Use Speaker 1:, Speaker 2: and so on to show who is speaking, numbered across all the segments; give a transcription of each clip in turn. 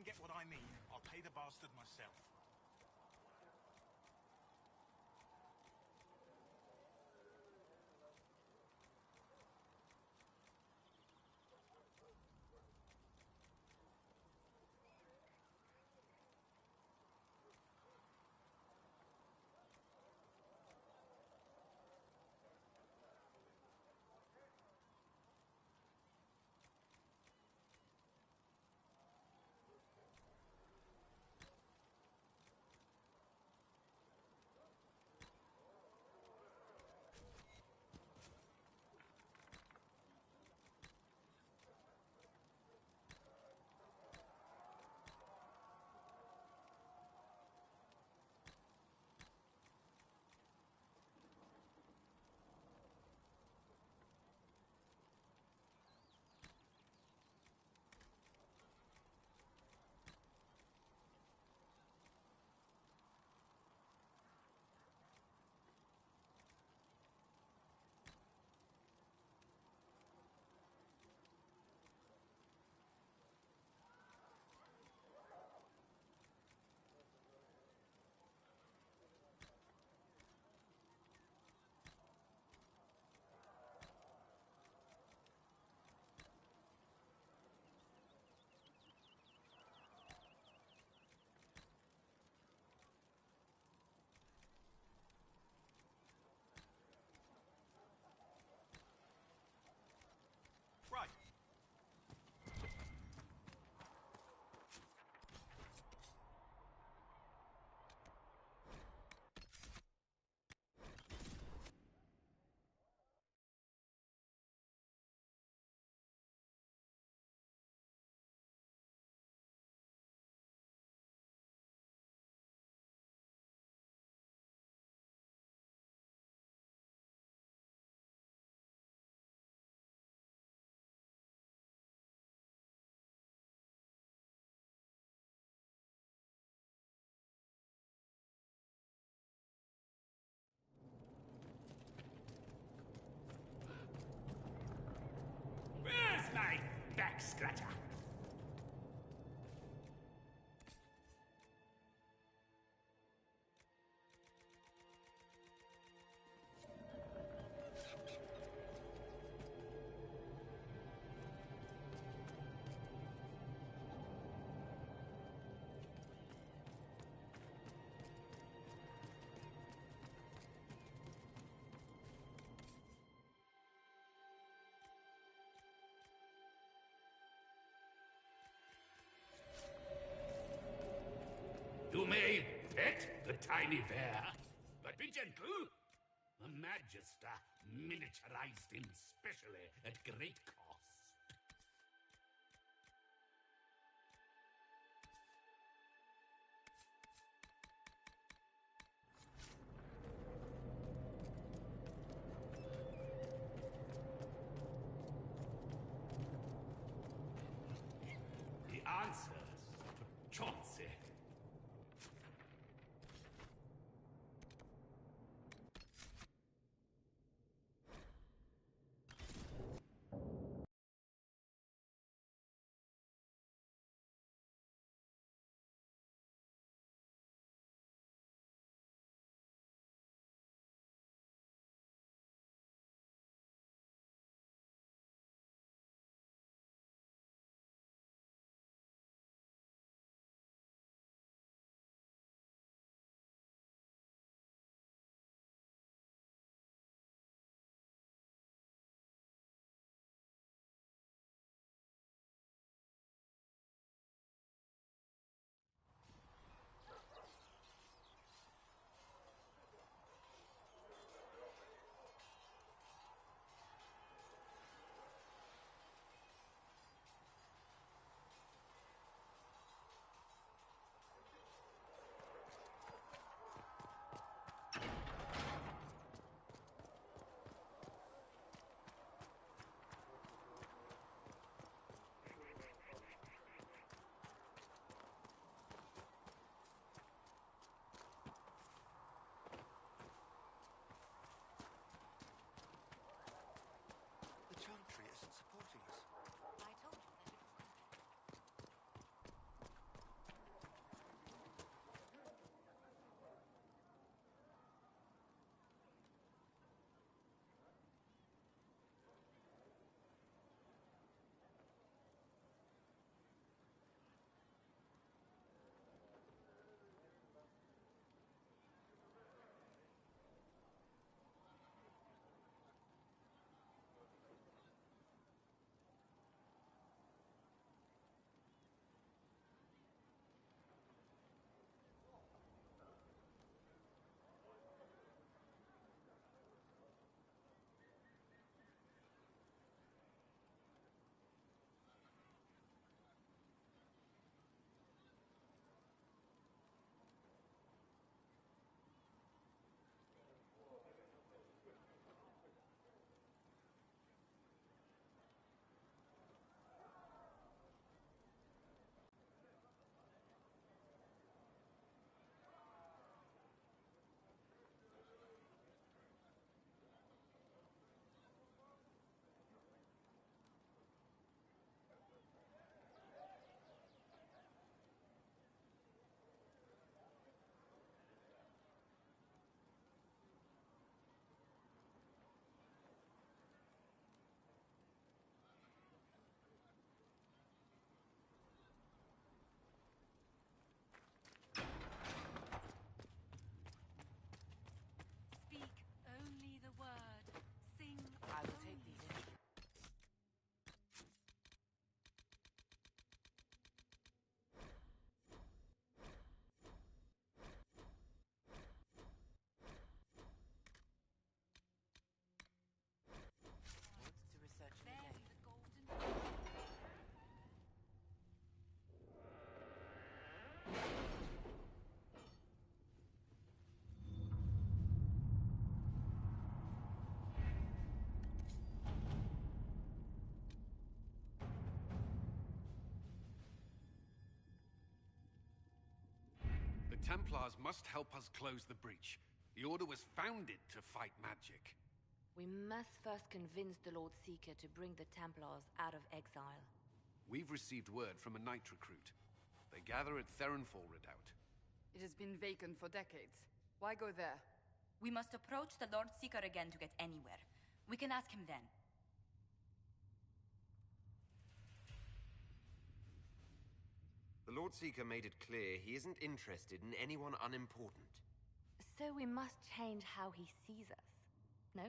Speaker 1: can get what I need, I'll pay the bastard myself. Right.
Speaker 2: Where's my back scratcher? You may pet the tiny bear, but be gentle. A Magister miniaturized him specially at great cost. The answers to Chauncey.
Speaker 3: Templars must help us close the breach. The Order was founded to fight magic.
Speaker 4: We must first convince the Lord Seeker to bring the Templars out of exile.
Speaker 3: We've received word from a knight recruit. They gather at Theronfall Redoubt.
Speaker 5: It has been vacant for decades. Why go there?
Speaker 6: We must approach the Lord Seeker again to get anywhere. We can ask him then.
Speaker 7: The Lord Seeker made it clear he isn't interested in anyone unimportant.
Speaker 4: So we must change how he sees us, no?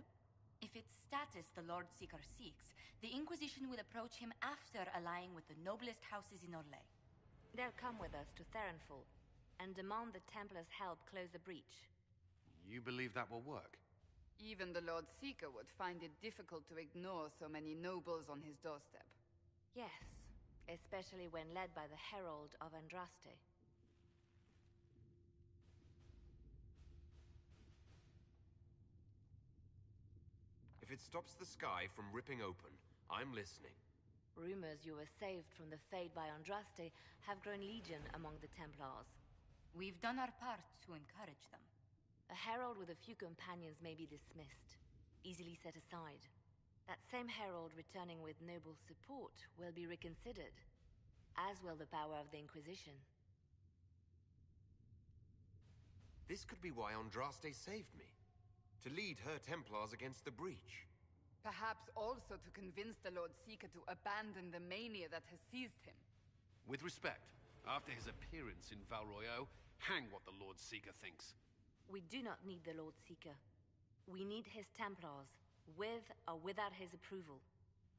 Speaker 6: If it's status the Lord Seeker seeks, the Inquisition will approach him after allying with the noblest houses in Orlais.
Speaker 4: They'll come with us to Theronfall and demand the Templars' help close the breach.
Speaker 3: You believe that will work?
Speaker 5: Even the Lord Seeker would find it difficult to ignore so many nobles on his doorstep.
Speaker 4: Yes, especially when led by the Herald of Andraste.
Speaker 7: If it stops the sky from ripping open, I'm listening.
Speaker 4: Rumors you were saved from the fate by Andraste have grown legion among the Templars.
Speaker 6: We've done our part to encourage them.
Speaker 4: A herald with a few companions may be dismissed, easily set aside. That same herald returning with noble support will be reconsidered, as will the power of the Inquisition.
Speaker 7: This could be why Andraste saved me. To lead her Templars against the breach.
Speaker 5: Perhaps also to convince the Lord Seeker to abandon the mania that has seized him.
Speaker 3: With respect, after his appearance in Val Royeaux, hang what the Lord Seeker thinks.
Speaker 4: We do not need the Lord Seeker. We need his Templars, with or without his approval.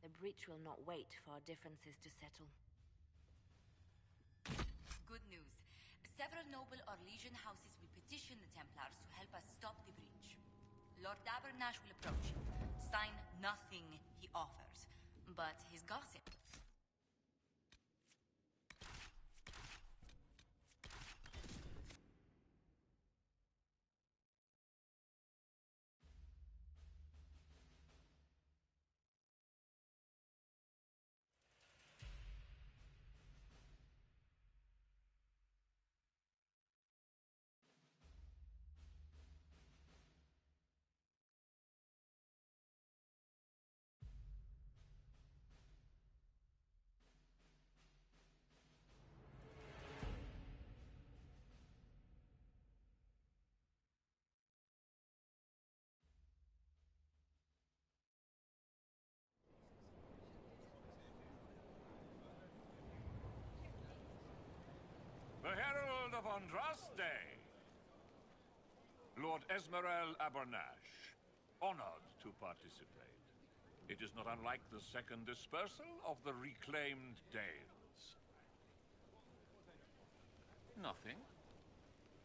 Speaker 4: The breach will not wait for our differences to settle.
Speaker 6: Good news. Several noble Orlesian houses will petition the Templars to help us stop the breach. Lord Abernash will approach him. Sign nothing he offers, but his gossip.
Speaker 8: The Herald of Andraste! Lord Esmerel Abernash, honored to participate. It is not unlike the second dispersal of the reclaimed Dales. Nothing.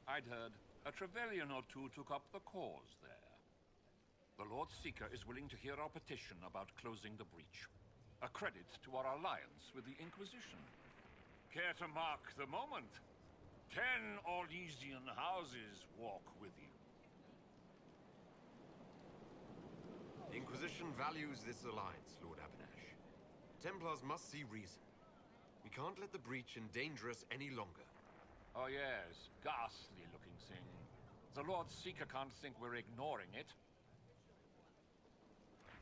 Speaker 8: I'd heard a Trevelyan or two took up the cause there. The Lord Seeker is willing to hear our petition about closing the breach. A credit to our alliance with the Inquisition. Care to mark the moment? 10 Orlesian houses walk with you.
Speaker 7: The Inquisition values this alliance, Lord Abernash. Templars must see reason. We can't let the breach endanger us any longer.
Speaker 8: Oh yes, ghastly-looking thing. The Lord Seeker can't think we're ignoring it.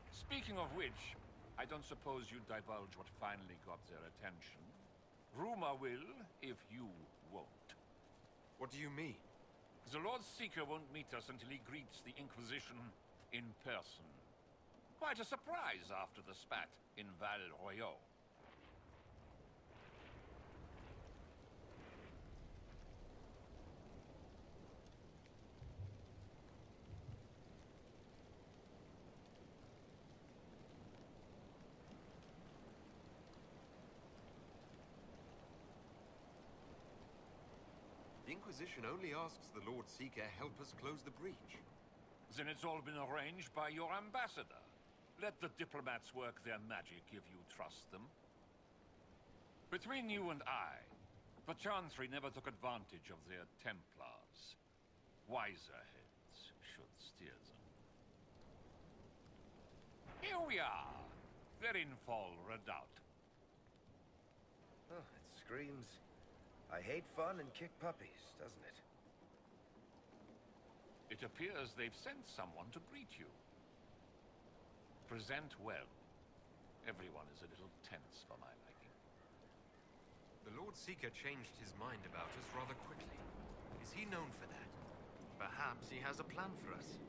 Speaker 8: Speaking of which, I don't suppose you'd divulge what finally got their attention. Rumor will, if you won't.
Speaker 7: What do you mean?
Speaker 8: The Lord Seeker won't meet us until he greets the Inquisition in person. Quite a surprise after the spat in Val Royeaux.
Speaker 7: The Inquisition only asks the Lord Seeker help us close the breach.
Speaker 8: Then it's all been arranged by your ambassador. Let the diplomats work their magic if you trust them. Between you and I, the Chantry never took advantage of their Templars. Wiser heads should steer them. Here we are, Theronfall Redoubt.
Speaker 9: Oh, it screams, I hate fun and kick puppies, doesn't it?
Speaker 8: It appears they've sent someone to greet you. Present well. Everyone is a little tense for my liking.
Speaker 7: The Lord Seeker changed his mind about us rather quickly. Is he known for that?
Speaker 3: Perhaps he has a plan for us.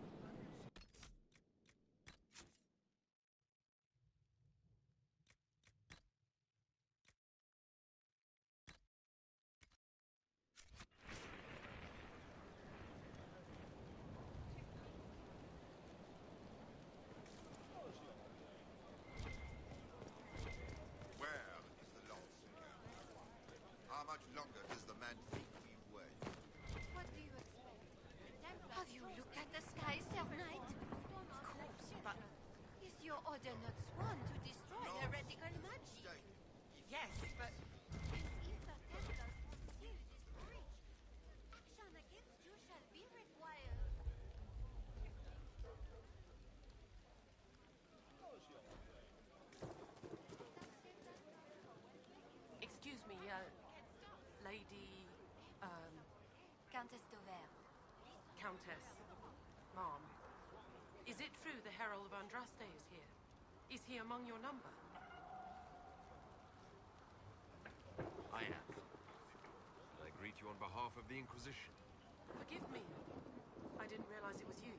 Speaker 9: Where is the Lord Seeker? How much longer does the man think we wait?
Speaker 10: What do you expect? Have you looked at the sky, Sir Knight? Of course, but is your order not sworn to destroy heretical magic? Yes, but if the Templars conceal this breach, action against you shall be required.
Speaker 11: Excuse me, Lady,
Speaker 6: Countess Dover.
Speaker 11: Countess, Ma'am. Is it true the Herald of Andraste is here? Is he among your number?
Speaker 7: I am. And I greet you on behalf of the Inquisition.
Speaker 11: Forgive me. I didn't realize it was you.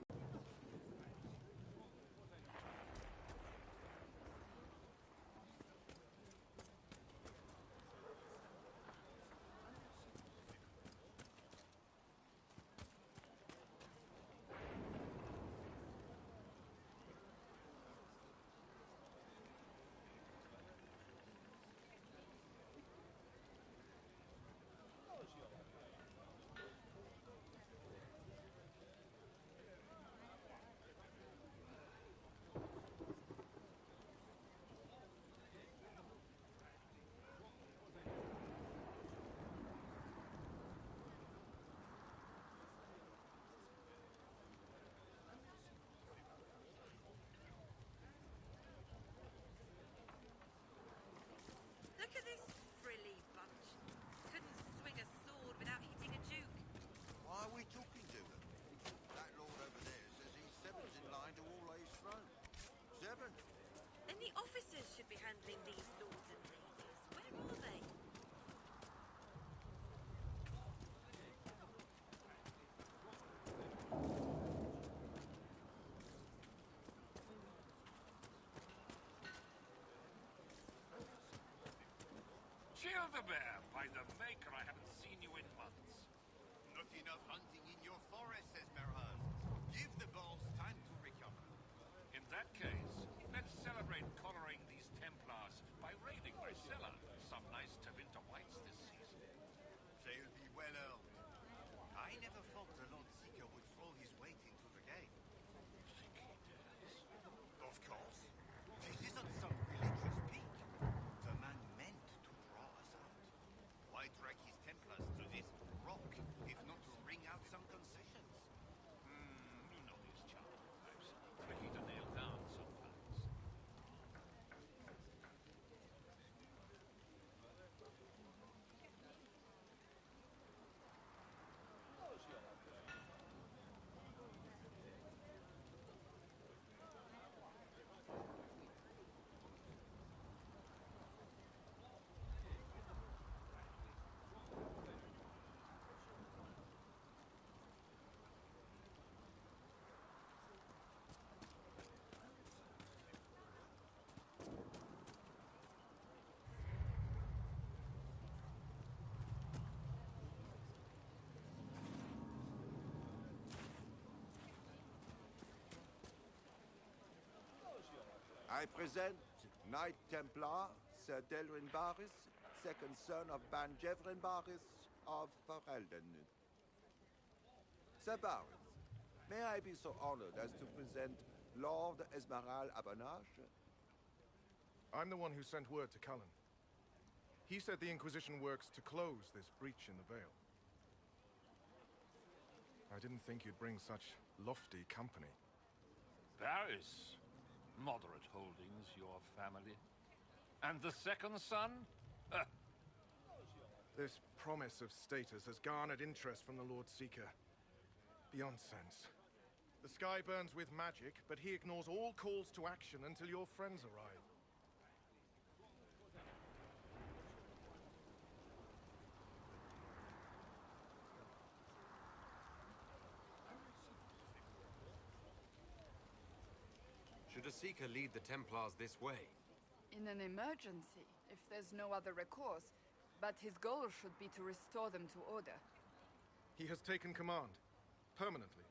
Speaker 10: Look at this frilly bunch. Couldn't swing a sword without hitting a duke.
Speaker 9: Why are we talking to them? That lord over there says he's seventh in line to all his throne. Seven?
Speaker 10: Then the officers should be handling these lords and ladies. Where are they?
Speaker 8: Childeberg, by the Maker, I haven't seen you in months.
Speaker 9: Not enough hunting in your forest, says Merhaz. Give the balls time to recover.
Speaker 8: In that case, let's celebrate coloring these Templars by raiding my cellar. Some nice winter whites this season.
Speaker 9: They'll be well earned. I never thought the Lord Seeker would throw his weight into the game.
Speaker 8: Think he dares?
Speaker 9: Of course. This isn't some religious peak. The man meant to draw us out. Why drag his Templars to this rock, if not to wring out some concessions?
Speaker 8: You know his charm types. Tricky to nail down sometimes.
Speaker 9: I present Knight Templar, Sir Delrin Baris, second son of Ban Jevrin Baris of Ferelden. Sir Baris, may I be so honored as to present Lord Esmeralda Abanache?
Speaker 12: I'm the one who sent word to Cullen. He said the Inquisition works to close this breach in the Vale. I didn't think you'd bring such lofty company.
Speaker 8: Paris. Moderate holdings, your family. And the second son?
Speaker 12: This promise of status has garnered interest from the Lord Seeker. Beyond sense. The sky burns with magic, but he ignores all calls to action until your friends arrive.
Speaker 7: Should a Seeker lead the Templars this way?
Speaker 5: In an emergency, if there's no other recourse. But his goal should be to restore them to order.
Speaker 12: He has taken command. Permanently.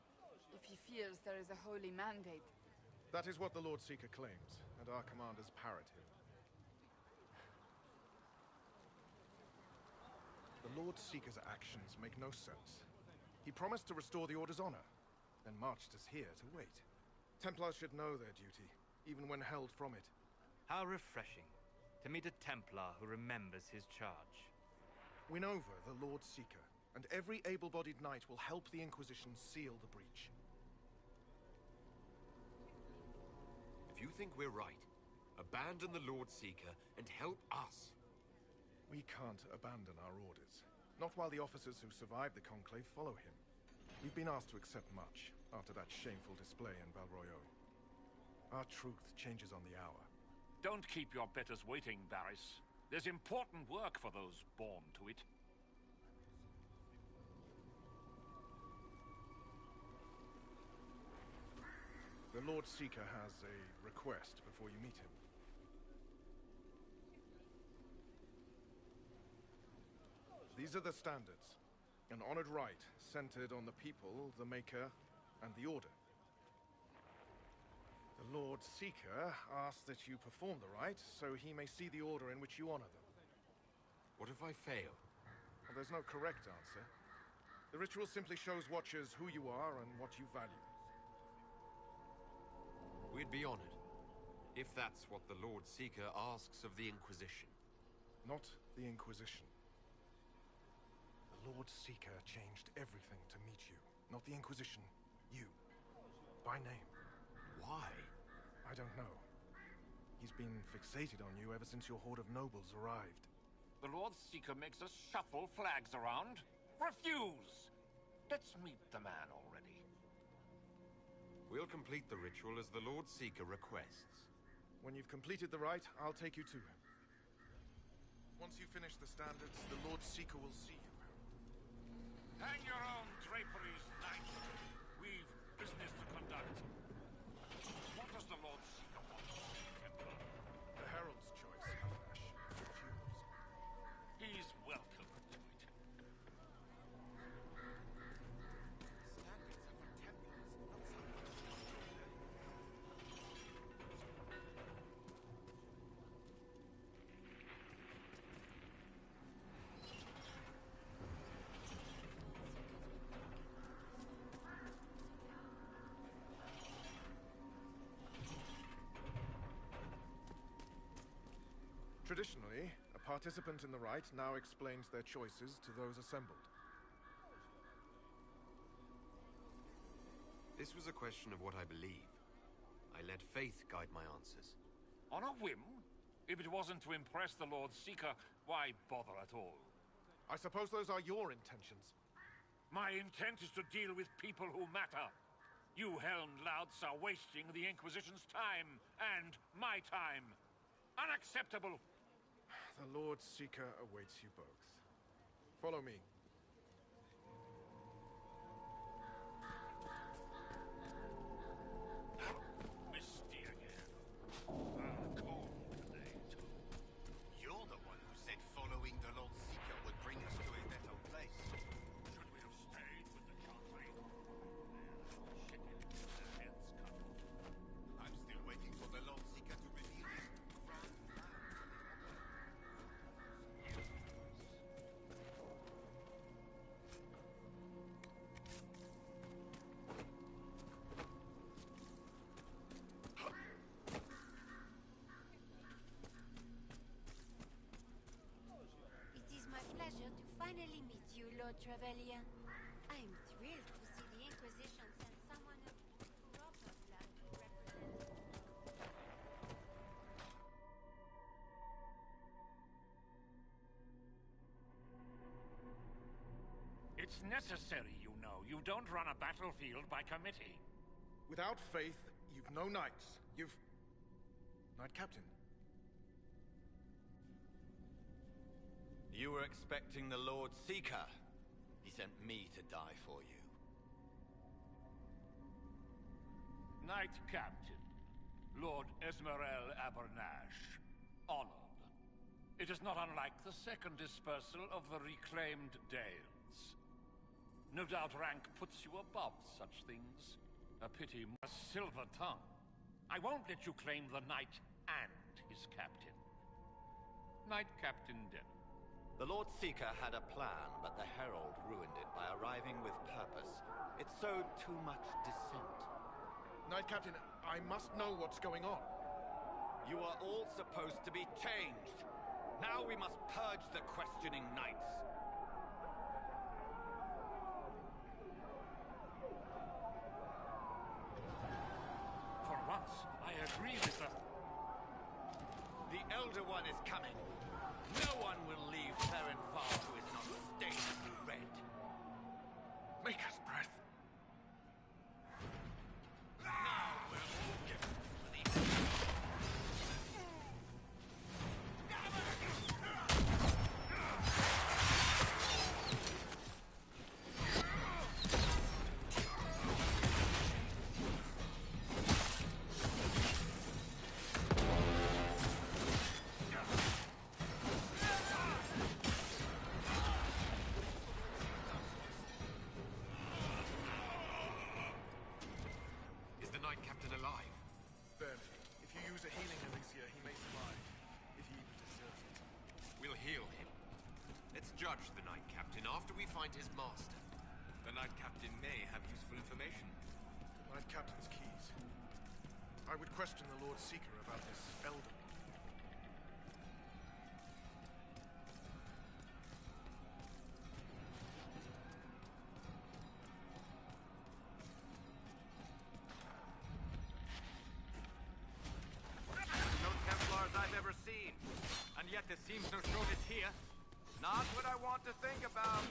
Speaker 5: If he feels there is a holy mandate.
Speaker 12: That is what the Lord Seeker claims, and our commanders parrot him. The Lord Seeker's actions make no sense. He promised to restore the Order's honor, then marched us here to wait. Templars should know their duty, even when held from it.
Speaker 13: How refreshing to meet a Templar who remembers his charge.
Speaker 12: Win over the Lord Seeker, and every able-bodied knight will help the Inquisition seal the breach.
Speaker 7: If you think we're right, abandon the Lord Seeker and help us.
Speaker 12: We can't abandon our orders. Not while the officers who survived the Conclave follow him. We've been asked to accept much after that shameful display in Val Royeaux. Our truth changes on the hour.
Speaker 8: Don't keep your betters waiting, Barris. There's important work for those born to it.
Speaker 12: The Lord Seeker has a request before you meet him. These are the standards. An honored right, centered on the people, the Maker, and the Order. The Lord Seeker asks that you perform the rite, so he may see the order in which you honor them.
Speaker 7: What if I fail?
Speaker 12: Well, there's no correct answer. The ritual simply shows Watchers who you are and what you value.
Speaker 7: We'd be honored, if that's what the Lord Seeker asks of the Inquisition.
Speaker 12: Not the Inquisition. The Lord Seeker changed everything to meet you. Not the Inquisition. You. By name.
Speaker 7: Why?
Speaker 12: I don't know. He's been fixated on you ever since your horde of nobles arrived.
Speaker 8: The Lord Seeker makes us shuffle flags around. Refuse! Let's meet the man already.
Speaker 7: We'll complete the ritual as the Lord Seeker requests.
Speaker 12: When you've completed the rite, I'll take you to him. Once you finish the standards, the Lord Seeker will see you.
Speaker 8: Hang your own draperies, knight. We've business to conduct. What does the Lord Seeker want, Templar?
Speaker 12: The Herald's choice, Abinash. It's yours.
Speaker 8: He's welcome to it.
Speaker 12: Standards are for Templars, not Traditionally, a participant in the rite now explains their choices to those assembled.
Speaker 7: This was a question of what I believe. I let faith guide my answers.
Speaker 8: On a whim? If it wasn't to impress the Lord Seeker, why bother at all?
Speaker 12: I suppose those are your intentions.
Speaker 8: My intent is to deal with people who matter. You helmed louts are wasting the Inquisition's time, and my time. Unacceptable!
Speaker 12: The Lord Seeker awaits you both. Follow me.
Speaker 8: Misty again. Cold today, too.
Speaker 9: You're the one who said following the Lord Seeker would bring us to a better place.
Speaker 8: Should we have stayed with the Conclave? They're chickens with their heads cut off.
Speaker 9: I'm still waiting for the Lord Seeker to reveal his grand plan to the Order.
Speaker 10: It is my pleasure to finally meet you, Lord Trevelyan. I am thrilled to see the Inquisition send someone of proper blood to represent.
Speaker 8: It's necessary, you know. You don't run a battlefield by committee.
Speaker 12: Without faith, you've no knights. You've... Knight Captain.
Speaker 9: You were expecting the Lord Seeker. He sent me to die for you.
Speaker 8: Knight Captain, Lord Esmerel Abernash, honored. It is not unlike the second dispersal of the reclaimed Dales. No doubt rank puts you above such things. A pity, a silver tongue. I won't let you claim the knight and his captain. Knight Captain Denham.
Speaker 9: The Lord Seeker had a plan, but the Herald ruined it by arriving with purpose. It sowed too much dissent.
Speaker 12: Knight Captain, I must know what's going on.
Speaker 9: You are all supposed to be changed. Now we must purge the questioning knights.
Speaker 8: For once, I agree with the...
Speaker 9: The Elder One is coming. No one will leave Therenfar who is not stained red.
Speaker 12: Maker's breath.
Speaker 9: Now we're all getting to the
Speaker 7: Is the Knight Captain alive?
Speaker 12: Barely. If you use a healing elixir, he may survive. If he even deserves it.
Speaker 7: We'll heal him. Let's judge the Knight Captain after we find his master.
Speaker 13: The Knight Captain may have useful information.
Speaker 12: The Knight Captain's keys. I would question the Lord Seeker about this elder.
Speaker 13: No Templars I've ever seen. And yet there seems no shortage here. Not what I want to think about.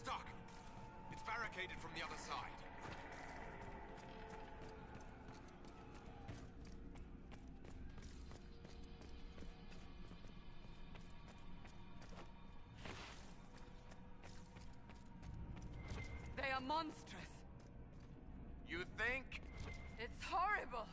Speaker 7: Stuck! It's barricaded from the other side.
Speaker 5: They are monstrous.
Speaker 13: You think?
Speaker 5: It's horrible.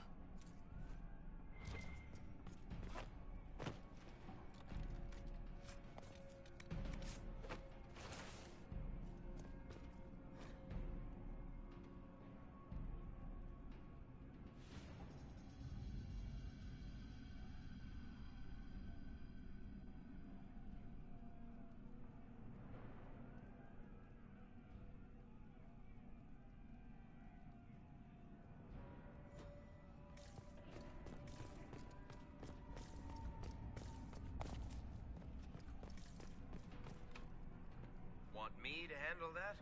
Speaker 13: Want me to handle that?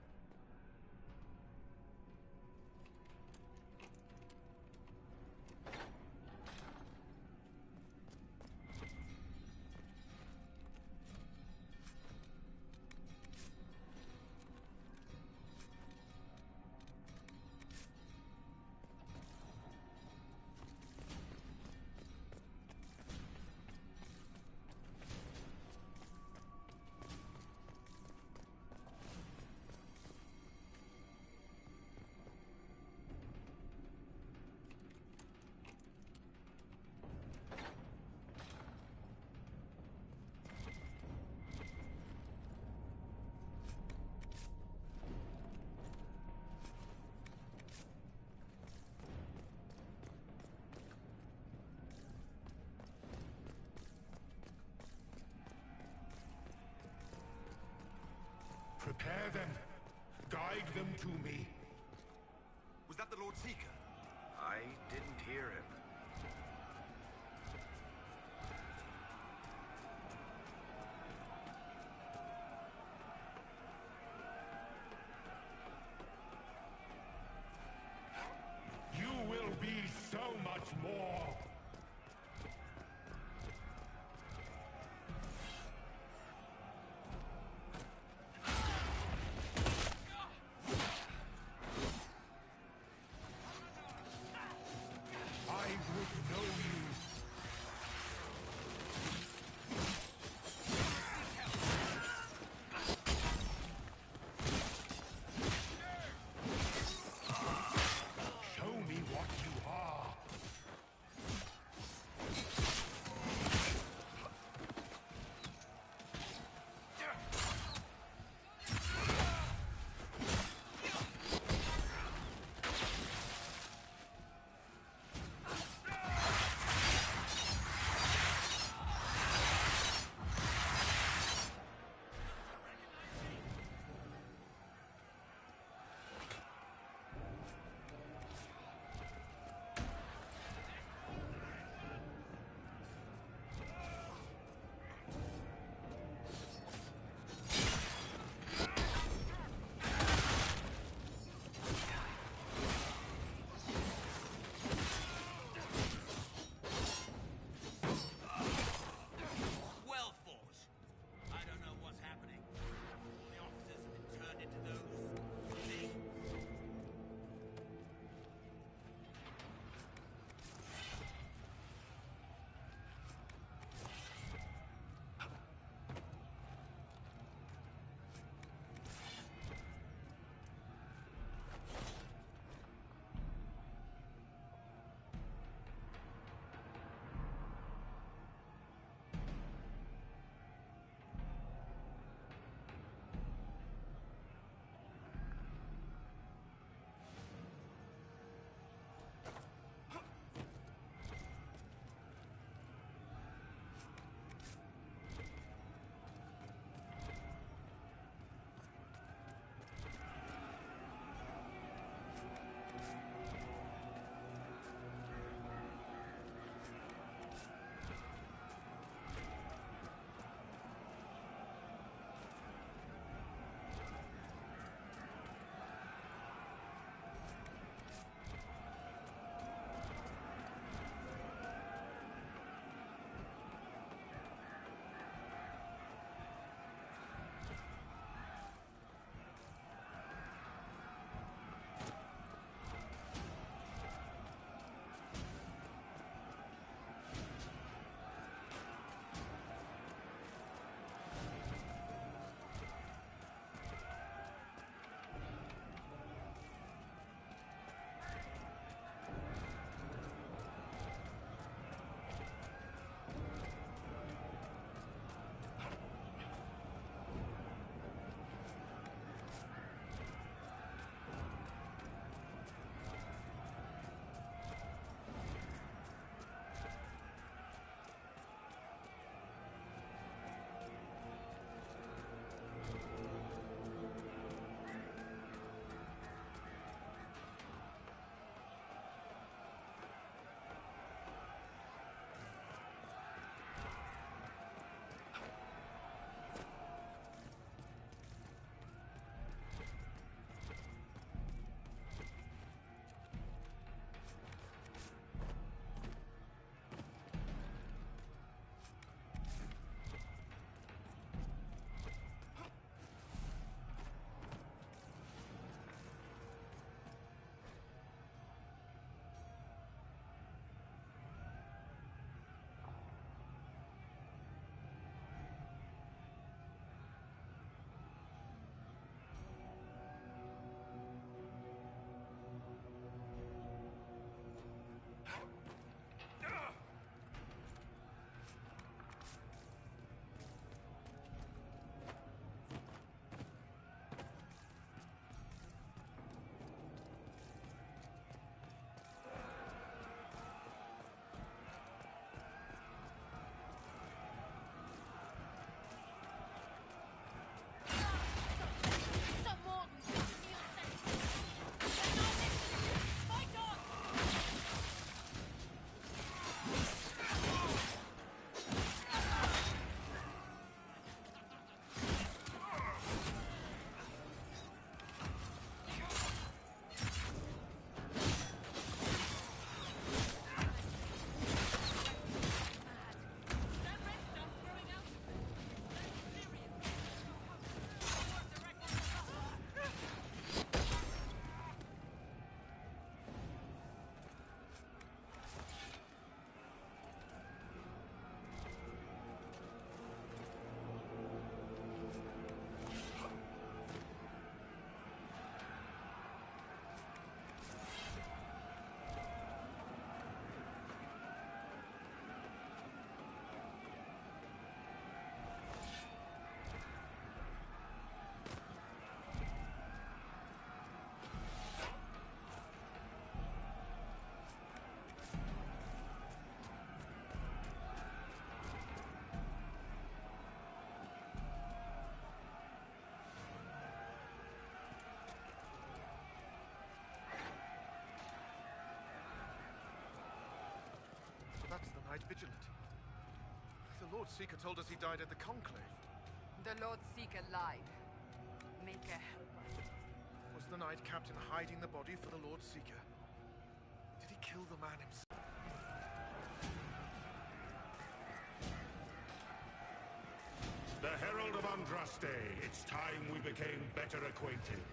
Speaker 2: Prepare them. Guide them to me.
Speaker 7: Was that the Lord Seeker?
Speaker 9: I didn't hear him.
Speaker 2: You will be so much more! I
Speaker 12: that's the Knight Vigilant. The Lord Seeker told us he died at the Conclave.
Speaker 5: The Lord Seeker lied. Maker help us.
Speaker 12: Was the Knight Captain hiding the body for the Lord Seeker? Did he kill the man himself?
Speaker 14: The Herald of Andraste. It's time we became better acquainted.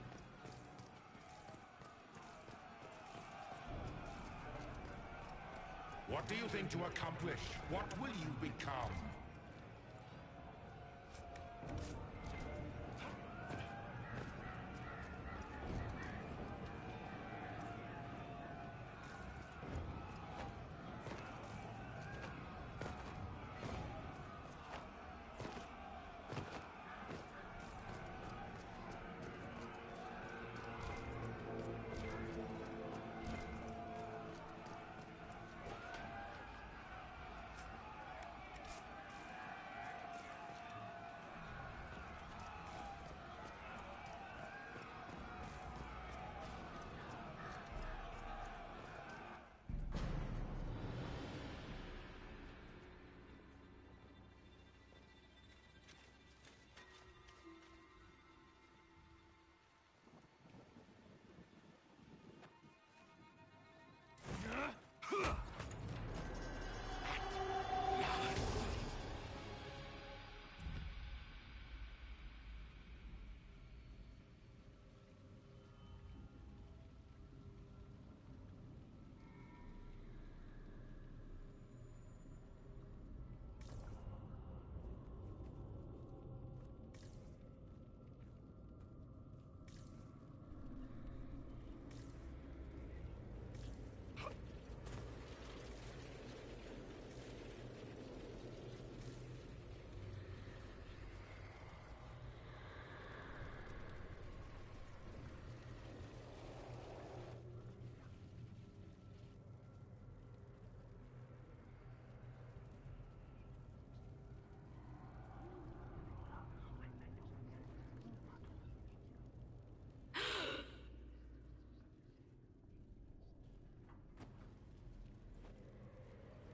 Speaker 14: What do you think to accomplish? What will you become?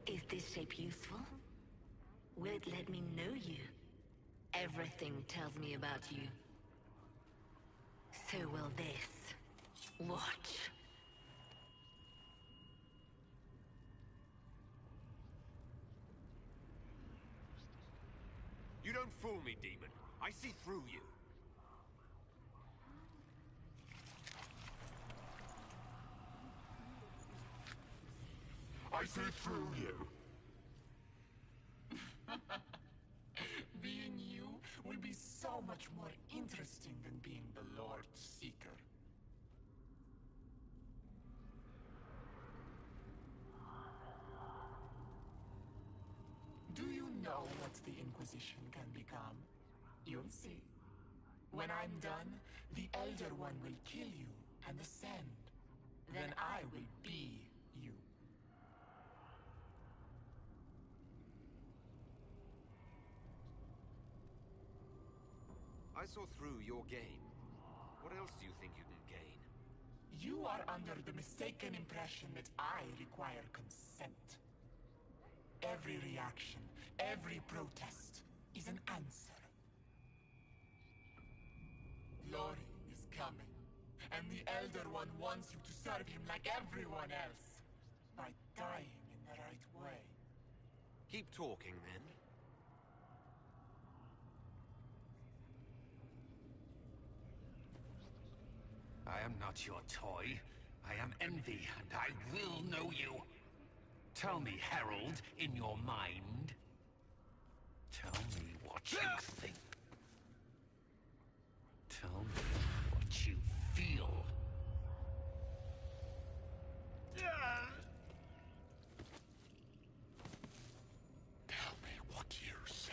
Speaker 4: Is this shape useful? Will it let me know you? Everything tells me about you. So will this. Watch.
Speaker 7: You don't fool me, demon. I see through you.
Speaker 14: I see through you.
Speaker 15: Being you will be so much more interesting than being the Lord Seeker. Do you know what the Inquisition can become? You'll see. When I'm done, the Elder One will kill you and ascend. Then I will be you.
Speaker 7: I saw through your game. What else do you think you can gain?
Speaker 15: You are under the mistaken impression that I require consent. Every reaction, every protest is an answer. Lori is coming, and the Elder One wants you to serve him like everyone else, by dying in the right way.
Speaker 7: Keep talking, then.
Speaker 2: I am not your toy. I am Envy, and I will know you. Tell me, Herald, in your mind. Tell me what you think. Tell me what you feel.
Speaker 14: Tell me what you see.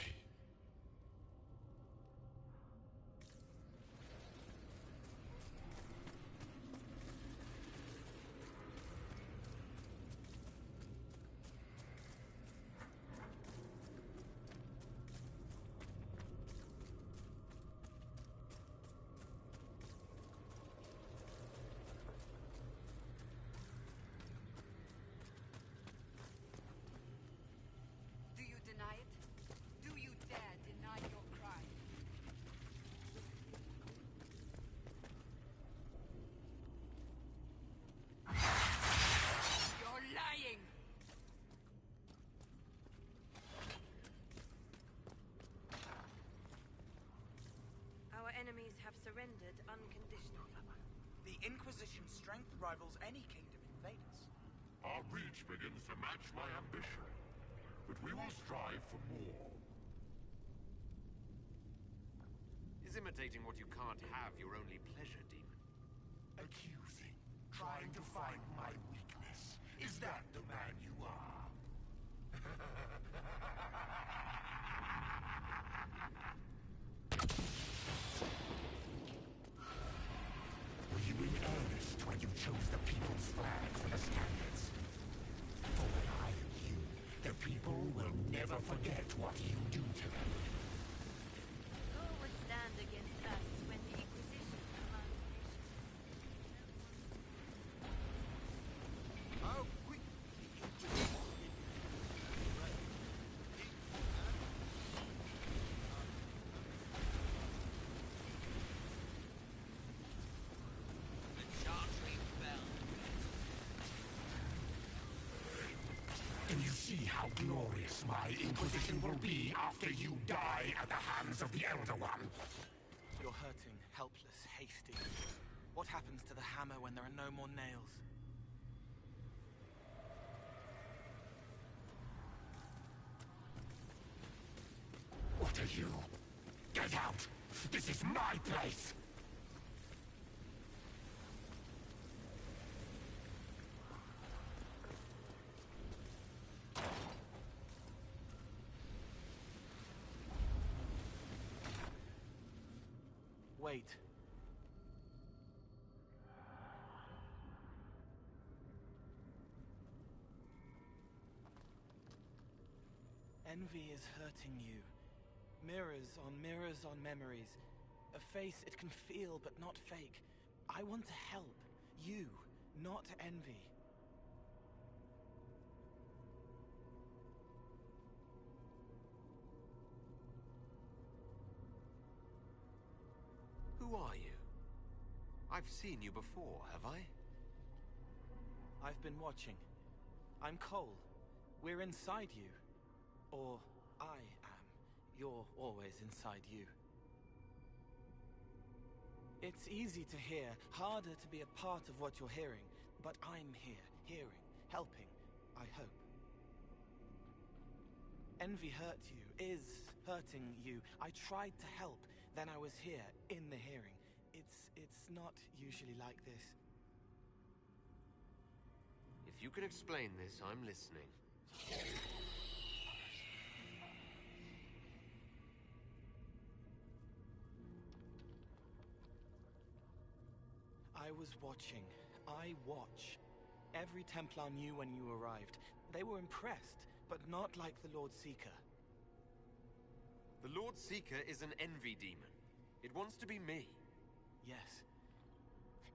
Speaker 11: enemies have surrendered unconditionally.
Speaker 16: The Inquisition's strength rivals any kingdom in Vadus.
Speaker 14: Our reach begins to match my ambition, but we will strive for more.
Speaker 7: Is imitating what you can't have your only pleasure, demon?
Speaker 14: Accusing, trying to find my weakness. Is that the man you are? Were you in earnest when you chose the People's Flag for the standards? For when I am you, the people will never forget what you do to them.
Speaker 4: Who would stand against us when the Inquisition commands nations?
Speaker 9: How quick the Chantry bell.
Speaker 14: Do you see how glorious my Inquisition will be after you die at the hands of the Elder One?
Speaker 16: You're hurting, helpless, hasty. What happens to the hammer when there are no more nails?
Speaker 14: What are you? Get out! This is my place!
Speaker 16: Wait. Envy is hurting you. Mirrors on memories. A face it can feel but not fake. I want to help. You, not envy.
Speaker 7: Who are you? I've seen you before, have I?
Speaker 16: I've been watching. I'm Cole. We're inside you. Or I am. You're always inside you. It's easy to hear, harder to be a part of what you're hearing. But I'm here, hearing, helping, I hope. Envy hurt you, is hurting you. I tried to help, then I was here, in the hearing. It's not usually like this.
Speaker 7: If you can explain this, I'm listening.
Speaker 16: I was watching. I watch. Every Templar knew when you arrived. They were impressed, but not like the Lord Seeker.
Speaker 7: The Lord Seeker is an envy demon. It wants to be me.
Speaker 16: Yes.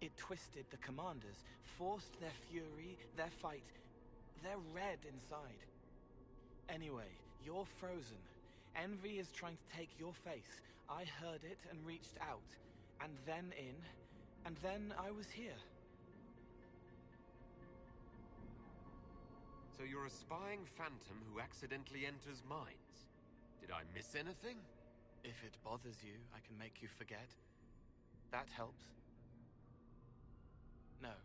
Speaker 16: It twisted the commanders, forced their fury, their fight. They're red inside. Anyway, you're frozen. Envy is trying to take your face. I heard it and reached out. And then in. And then I was here.
Speaker 7: So you're a spying phantom who accidentally enters minds. Did I miss anything?
Speaker 16: If it bothers you, I can make you forget. That helps. No.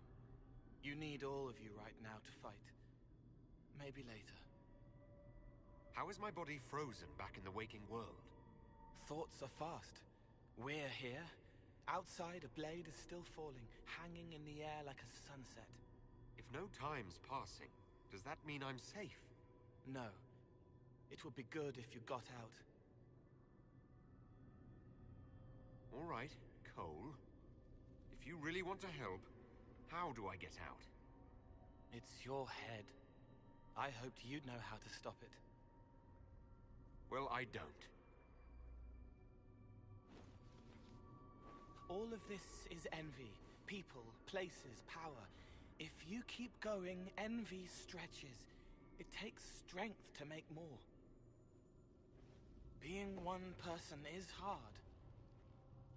Speaker 16: You need all of you right now to fight. Maybe later.
Speaker 7: How is my body frozen back in the waking world?
Speaker 16: Thoughts are fast. We're here. Outside, a blade is still falling, hanging in the air like a sunset.
Speaker 7: If no time's passing, does that mean I'm safe?
Speaker 16: No. It would be good if you got out.
Speaker 7: All right, Cole. If you really want to help, how do I get out?
Speaker 16: It's your head. I hoped you'd know how to stop it.
Speaker 7: Well, I don't.
Speaker 16: All of this is envy. People, places, power. If you keep going, envy stretches. It takes strength to make more. Being one person is hard.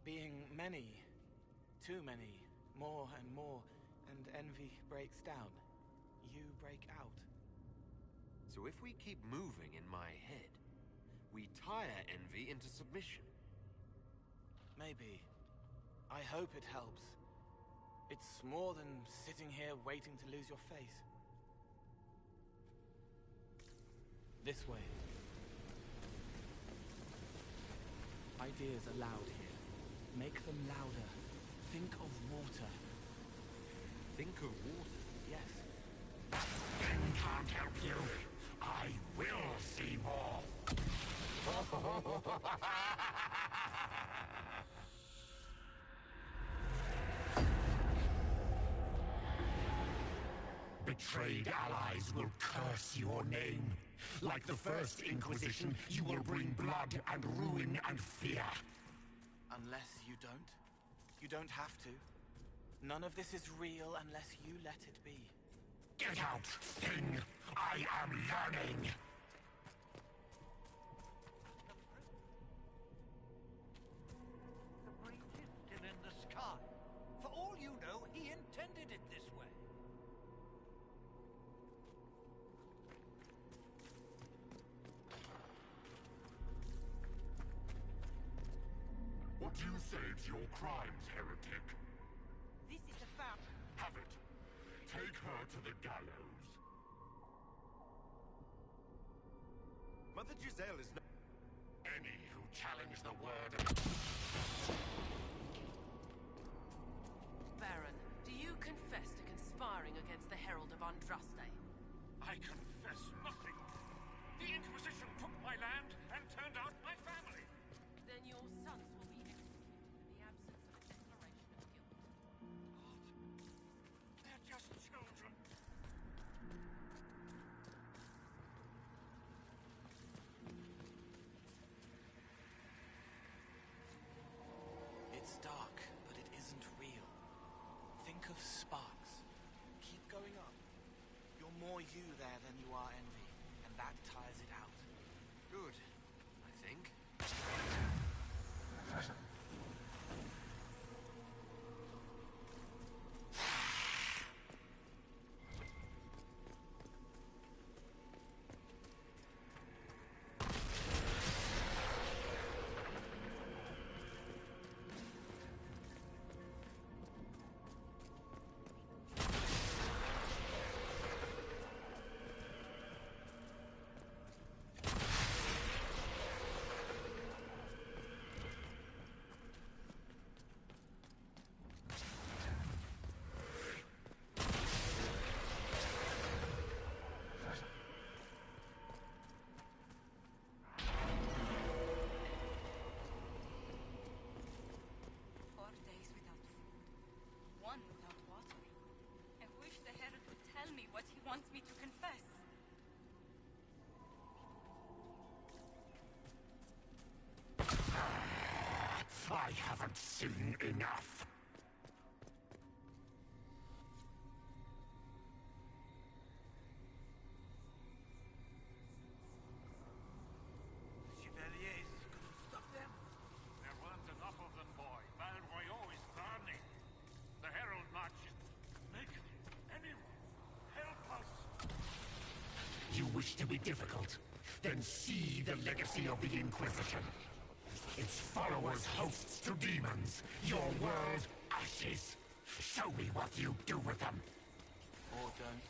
Speaker 16: Being many, too many, more and more, and envy breaks down. You break out.
Speaker 7: So if we keep moving in my head, we tire envy into submission.
Speaker 16: Maybe. I hope it helps. It's more than sitting here waiting to lose your face. This way. Ideas are loud here. Make them louder. Think of water.
Speaker 7: Think of water?
Speaker 16: Yes.
Speaker 14: Thing can't help you. I will see more. Betrayed allies will curse your name. Like the First Inquisition, you will bring blood and ruin and fear.
Speaker 16: Unless you don't. You don't have to. None of this is real unless you let it be.
Speaker 14: Get out, Thing! I am learning!
Speaker 9: The breach is still in the sky. For all you know, he intended it this way.
Speaker 14: What do you say to your crimes, heretic?
Speaker 10: This is a foul.
Speaker 14: Have it. Take her to the gallows.
Speaker 7: Mother Giselle is not...
Speaker 14: Any who challenge the word of...
Speaker 11: Baron, do you confess to conspiring against the Herald of Andraste?
Speaker 8: I confess nothing. The Inquisition took my land and turned out my family.
Speaker 11: Then your sons will be executed in the absence of a declaration of guilt.
Speaker 8: They're just children.
Speaker 16: It's dark, but it isn't real. Think of sparks. Keep going up. You're more you there than you are Envy, and that tires it out.
Speaker 7: Good, I think.
Speaker 6: What he wants me to confess.
Speaker 14: I haven't seen enough.
Speaker 9: Chevaliers couldn't stop them.
Speaker 8: There weren't enough of them, boy. Val Royeaux is burning. The Herald March is... Make anyone help us.
Speaker 14: You wish to be difficult? Then see the legacy of the Inquisition. Its followers hosts to demons. Your world, ashes. Show me what you do with them.
Speaker 16: Or don't.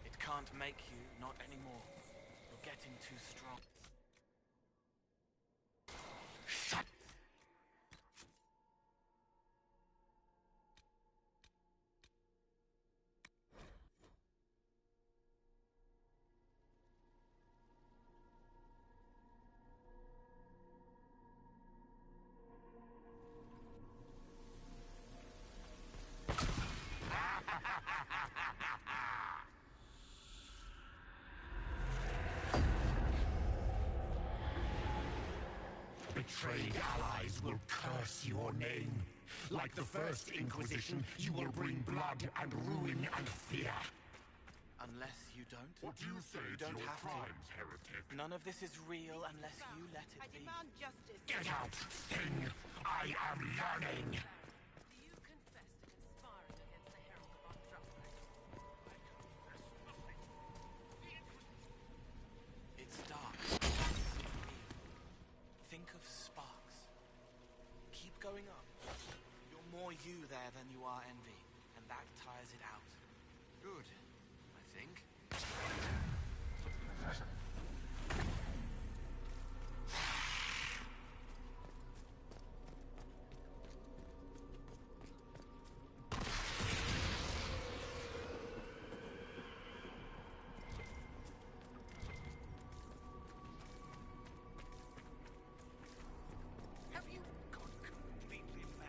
Speaker 16: It can't make you, not anymore. You're getting too strong.
Speaker 14: Shut. Betrayed allies will curse your name. Like the First Inquisition, you will bring blood and ruin and fear.
Speaker 16: Unless you don't.
Speaker 14: What do you say
Speaker 16: You
Speaker 14: to
Speaker 16: don't
Speaker 14: your
Speaker 16: have
Speaker 14: crimes,
Speaker 16: to.
Speaker 14: heretic?
Speaker 16: None of this is real unless you let it
Speaker 10: I
Speaker 16: be.
Speaker 10: demand justice.
Speaker 14: Get out, Thing! I am learning!
Speaker 11: Do you confess to conspiring against the Herald of Andraste?
Speaker 16: It's dark. It isn't real. Think of sparks. Keep going up. You're more you there than you are Envy, and that tires it out.
Speaker 7: Good, I think.
Speaker 9: Have you gone completely mad?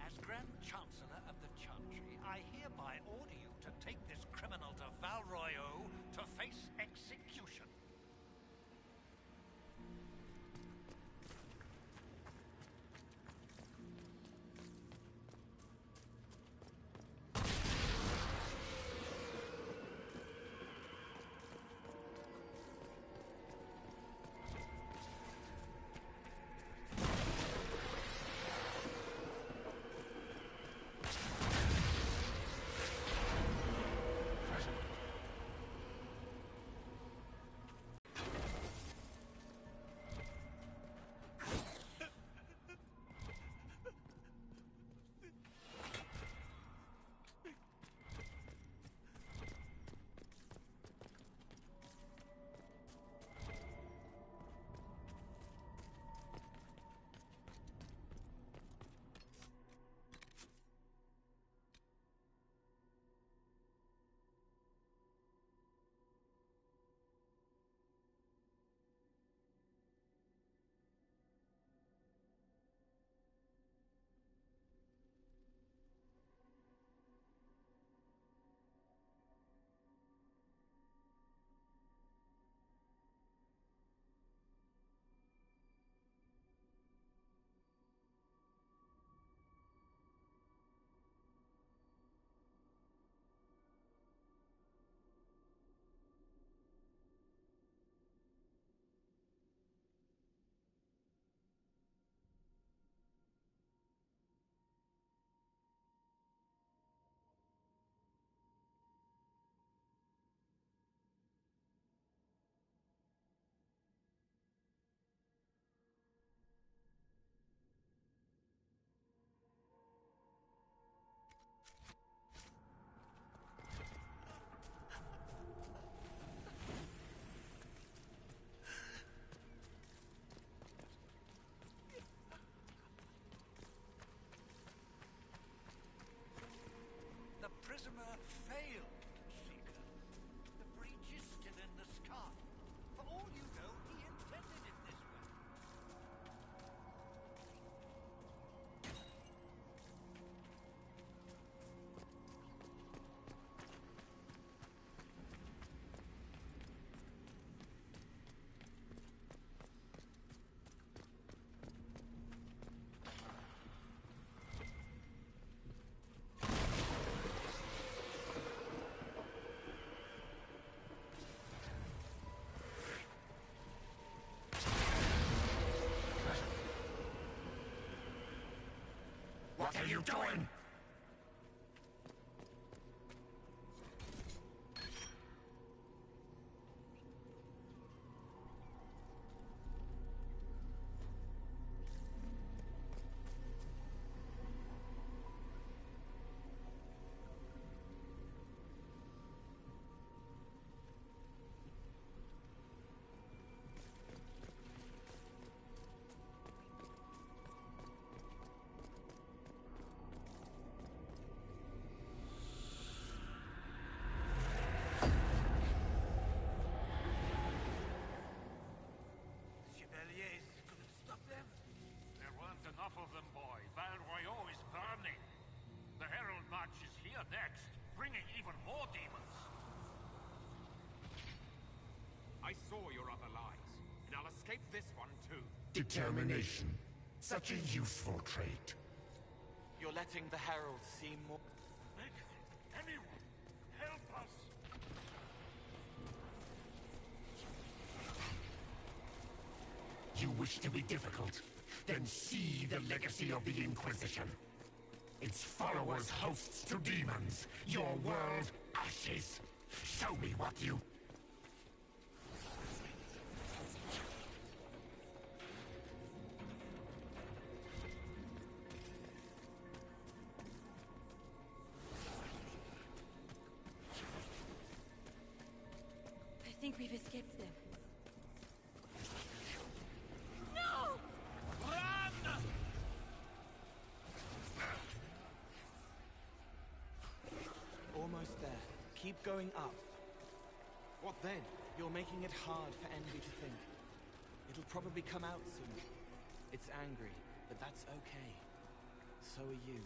Speaker 9: As Grand Chancellor of the Chantry, I hereby order you to take this criminal to Val Royeaux to face execution. The prisoner failed, Seeker. The breach is still in the sky. For all you know, he intended it this way.
Speaker 14: What are you doing?
Speaker 9: Chevaliers couldn't stop them?
Speaker 8: There weren't enough of them, boy. Val Royeaux is burning. The Herald March is here next, bringing even more demons.
Speaker 7: I saw your other lies, and I'll escape this one too.
Speaker 14: Determination. Such a useful trait.
Speaker 16: You're letting the Herald seem more...
Speaker 8: Anyone, help us!
Speaker 14: You wish to be difficult? Then see the legacy of the Inquisition. Its followers hosts to demons, your world ashes. Show me what you...
Speaker 6: think we've escaped them.
Speaker 10: No!
Speaker 14: Run!
Speaker 16: Almost there. Keep going up.
Speaker 7: What then?
Speaker 16: You're making it hard for Envy to think. It'll probably come out soon. It's angry, but that's okay. So are you.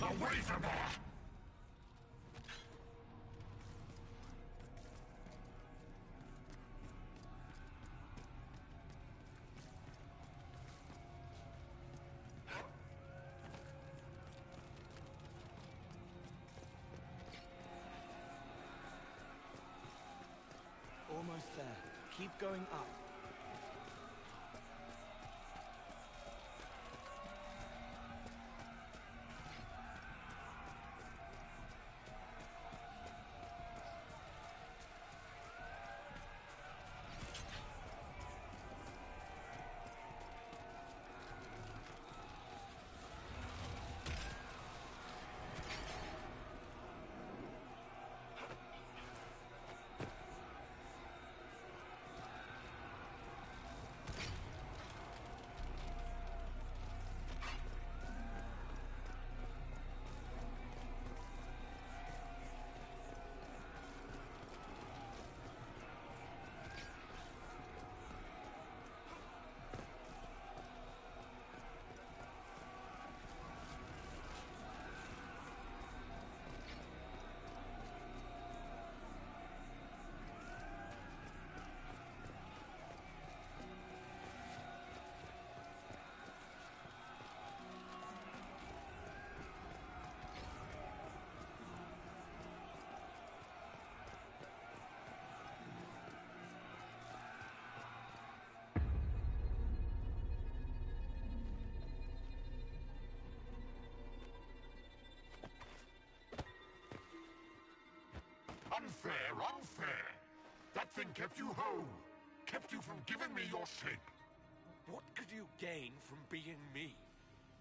Speaker 14: Away from there!
Speaker 16: Almost there. Keep going up.
Speaker 14: Unfair, unfair! That thing kept you whole. Kept you from giving me your shape.
Speaker 17: What could you gain from being me?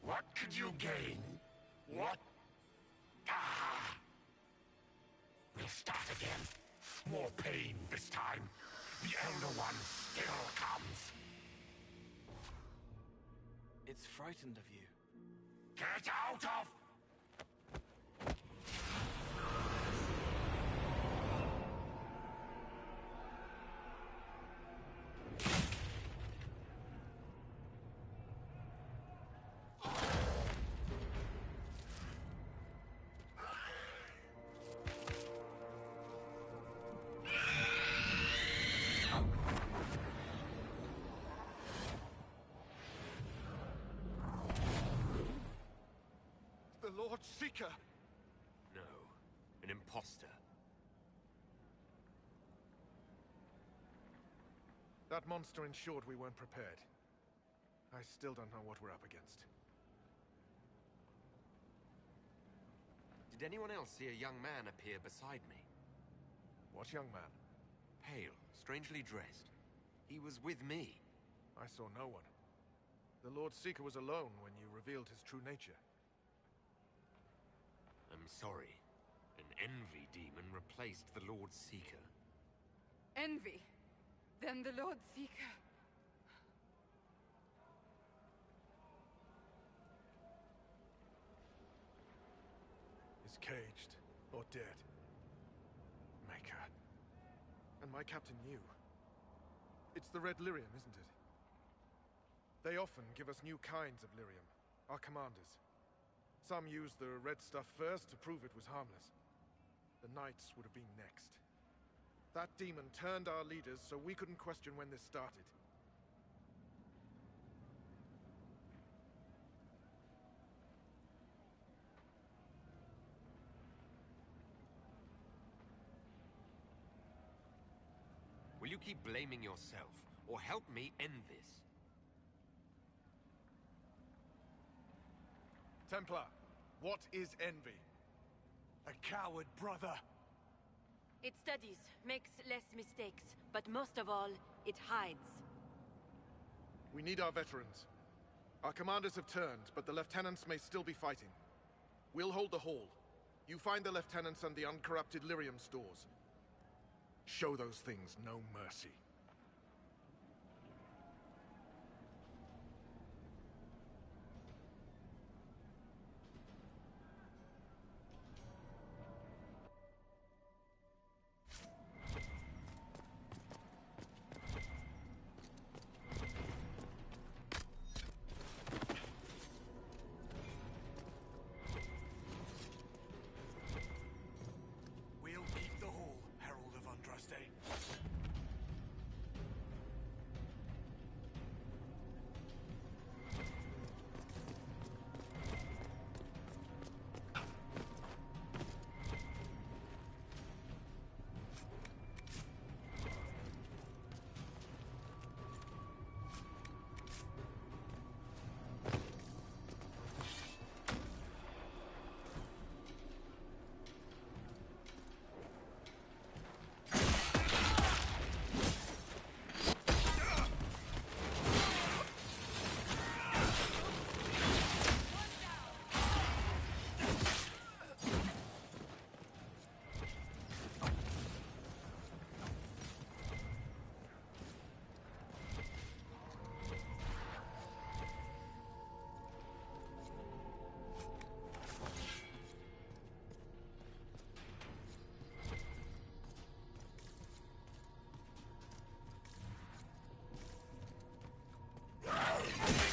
Speaker 14: What could you gain? What? Ah! We'll start again. More pain this time. The Elder One still comes.
Speaker 16: It's frightened of you.
Speaker 14: Get out of...
Speaker 12: The Lord Seeker!
Speaker 7: No, an imposter.
Speaker 12: That monster ensured we weren't prepared. I still don't know what we're up against.
Speaker 7: Did anyone else see a young man appear beside me?
Speaker 12: What young man?
Speaker 7: Pale, strangely dressed. He was with me.
Speaker 12: I saw no one. The Lord Seeker was alone when you revealed his true nature.
Speaker 7: I'm sorry. An Envy demon replaced the Lord Seeker.
Speaker 5: Envy. Then the Lord Seeker.
Speaker 12: is caged or dead. Maker. And my captain knew. It's the Red Lyrium, isn't it? They often give us new kinds of lyrium, our commanders. Some use the red stuff first to prove it was harmless. The Knights would have been next. That demon turned our leaders so we couldn't question when this started.
Speaker 7: Will you keep blaming yourself, or help me end this?
Speaker 12: Templar, what is envy?
Speaker 17: A coward, brother.
Speaker 10: It studies, makes less mistakes, but most of all, it hides.
Speaker 12: We need our veterans. Our commanders have turned, but the lieutenants may still be fighting. We'll hold the hall. You find the lieutenants and the uncorrupted lyrium stores. Show those things no mercy.
Speaker 17: We'll keep the hall, Herald of Andraste.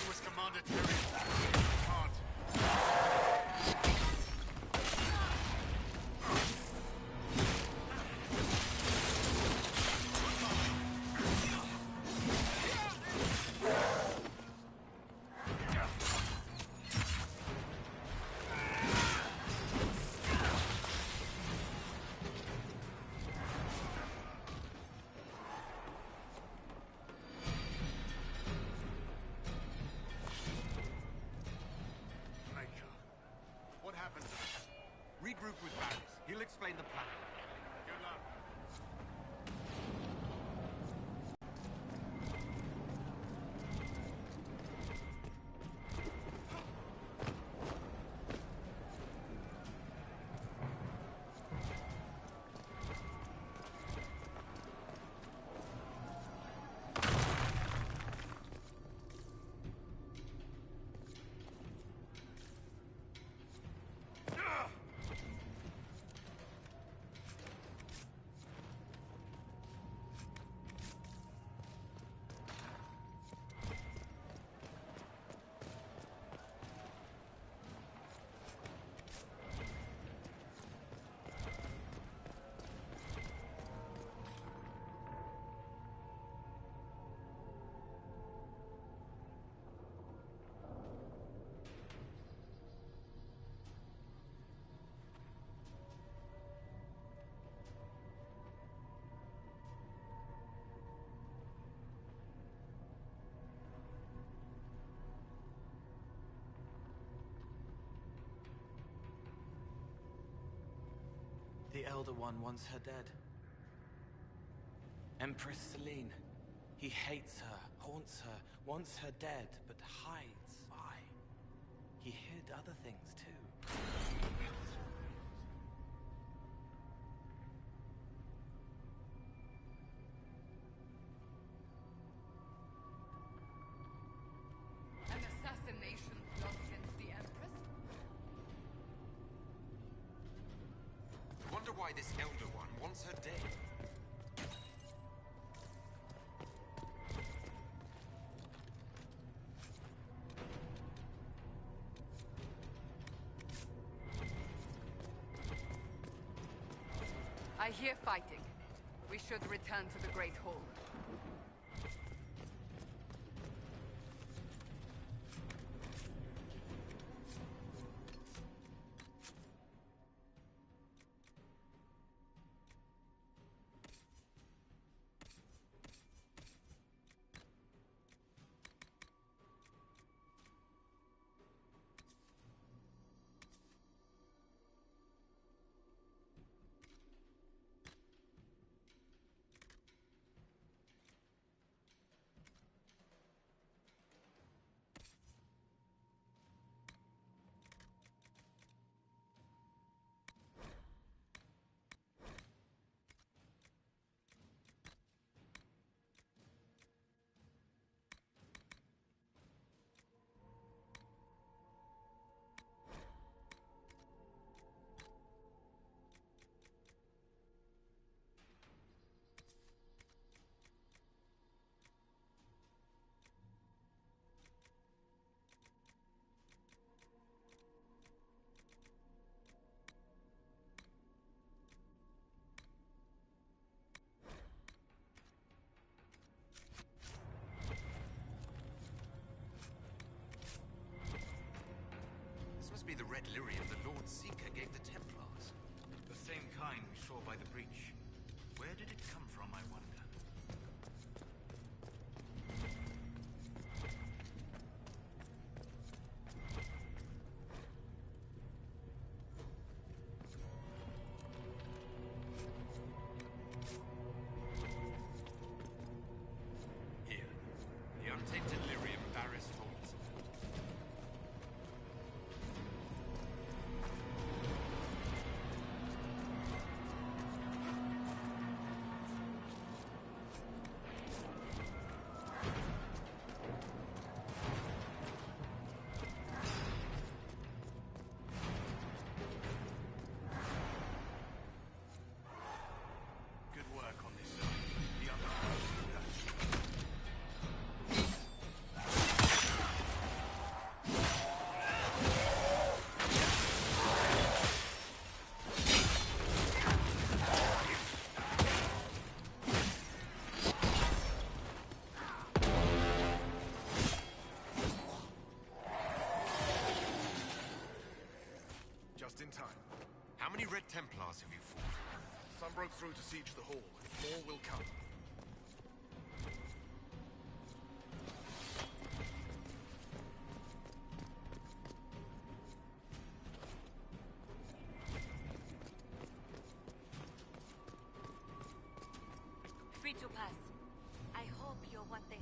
Speaker 1: Was Commander Tyrion. Hard. Maker. What happened?
Speaker 7: Regroup with Varys. He'll explain the plan.
Speaker 1: Good luck.
Speaker 16: The Elder One wants her dead. Empress Selene. He hates her, haunts her, wants her dead, but hides. Why? He hid other things too.
Speaker 5: An assassination plot against the Empress?
Speaker 7: why this Elder One wants her dead.
Speaker 5: I hear fighting. We should return to the Great Hall.
Speaker 7: This must be the red lyrium the Lord Seeker gave the Templars.
Speaker 9: The same kind we saw by the breach. Where did it come from, I wonder?
Speaker 7: Here, the untainted lyrium Varys holds.
Speaker 9: Good work on this side. The other side will do that.
Speaker 12: Just in time.
Speaker 7: How many Red Templars have you fought?
Speaker 12: Some broke through to siege the hall. More will come.
Speaker 4: Free to pass. I hope you're what they...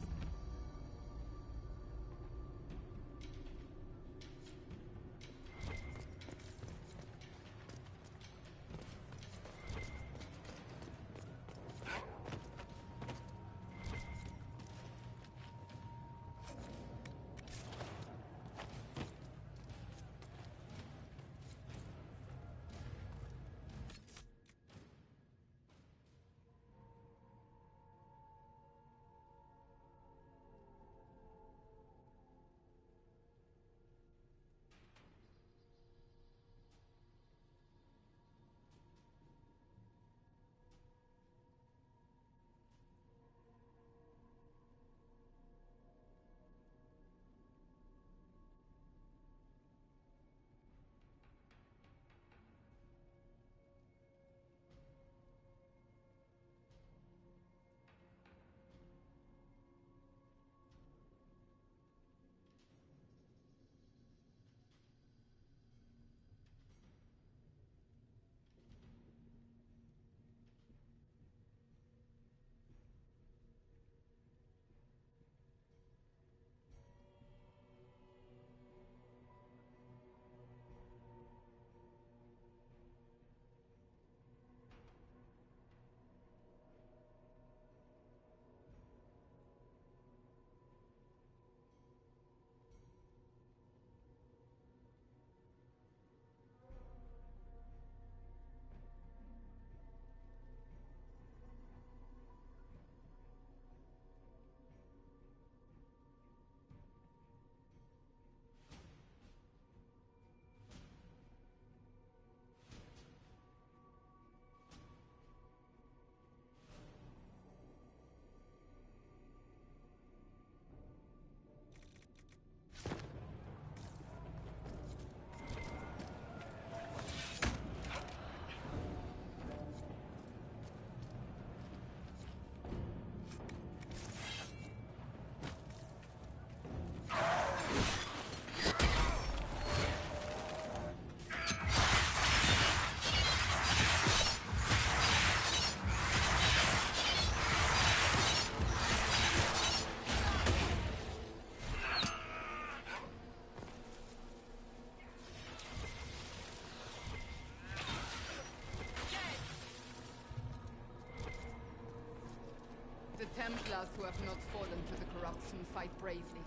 Speaker 5: Templars who have not fallen to the corruption fight bravely.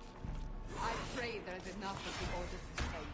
Speaker 5: I pray there is enough of the Order to save.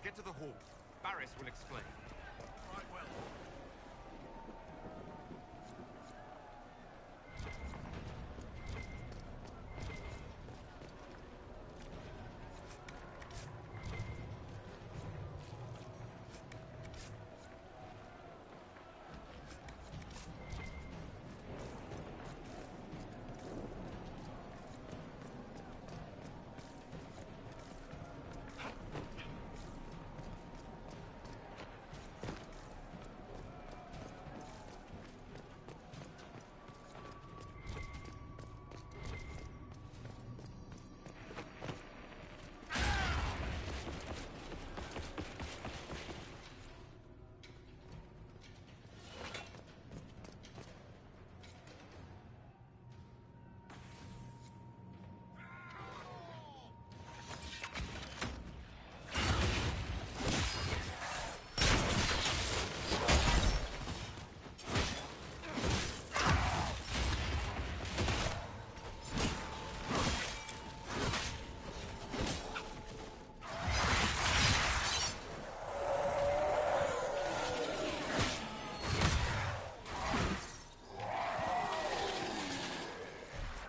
Speaker 7: Get to the hall. Barris will explain.
Speaker 1: Right, well.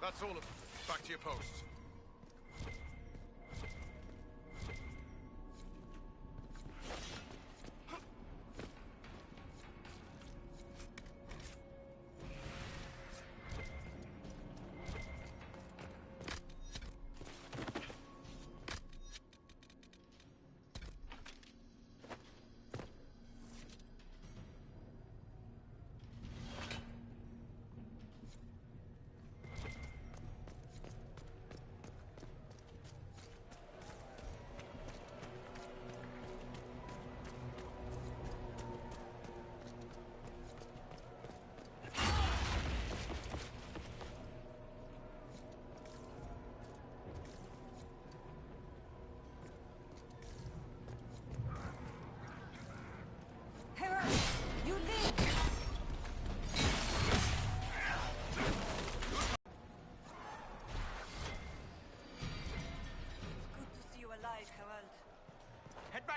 Speaker 12: That's all of them. Back to your posts.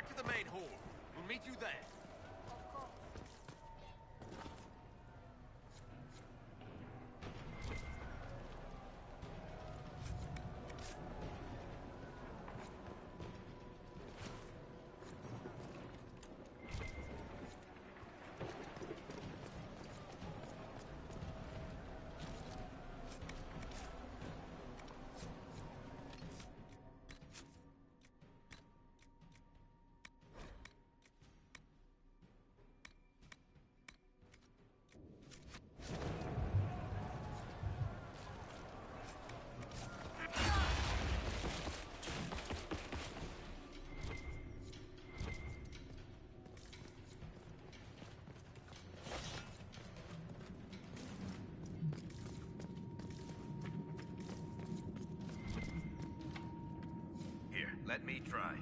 Speaker 13: back to the main hall. We'll meet you there. Here, let me try.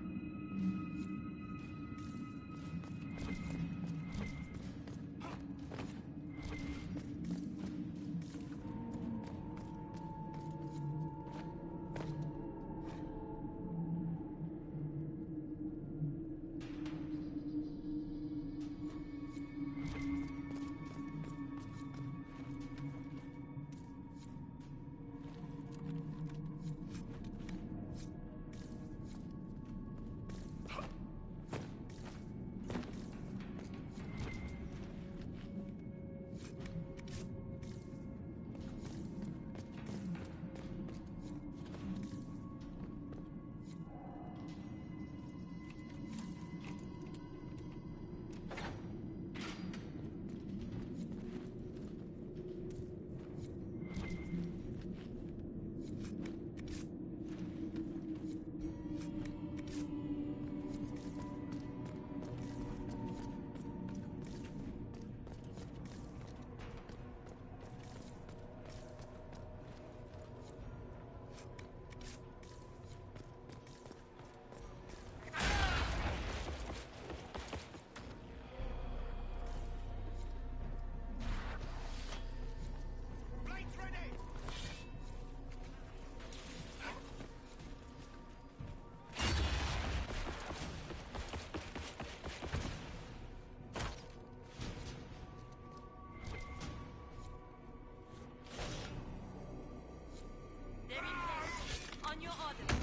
Speaker 6: On your order.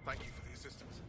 Speaker 12: Thank you for the assistance.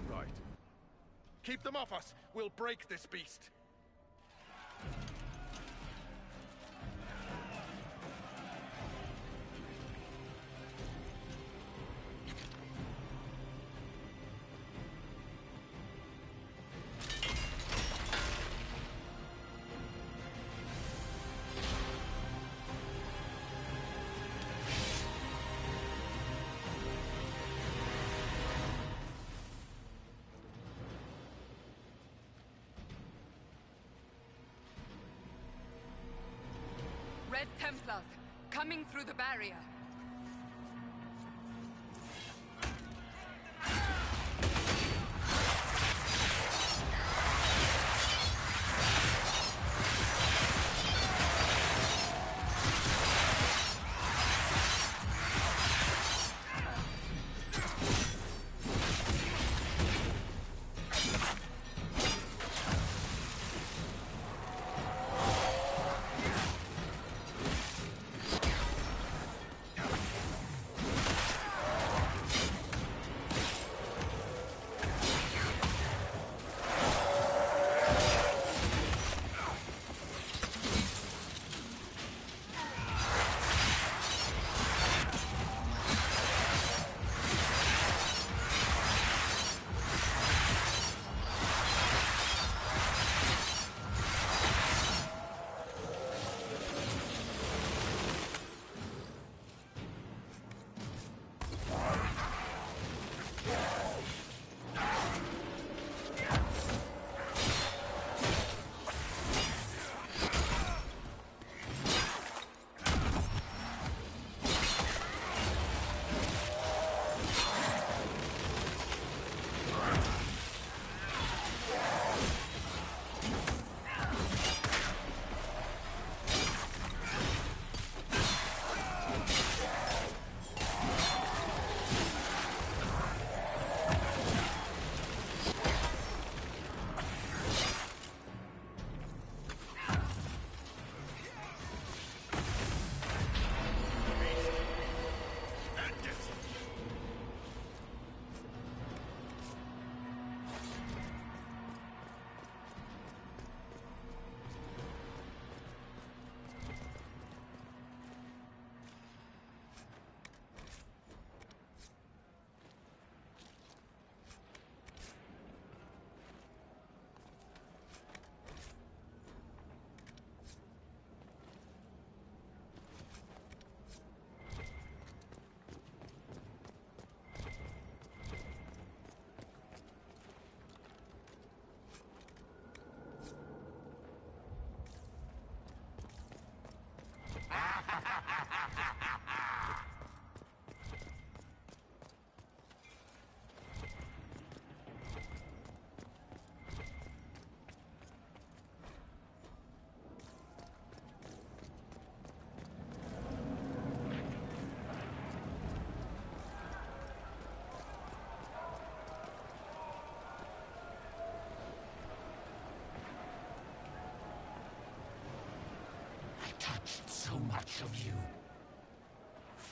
Speaker 12: Right. Keep them off us! We'll break this beast!
Speaker 5: Red Templars, coming through the barrier.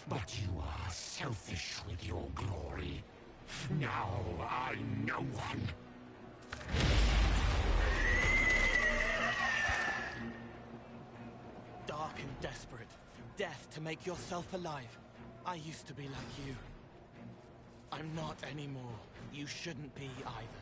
Speaker 14: But you are selfish with your glory. Now I'm no one.
Speaker 16: Dark and desperate. Death to make yourself alive. I used to be like you. I'm not anymore. You shouldn't be either.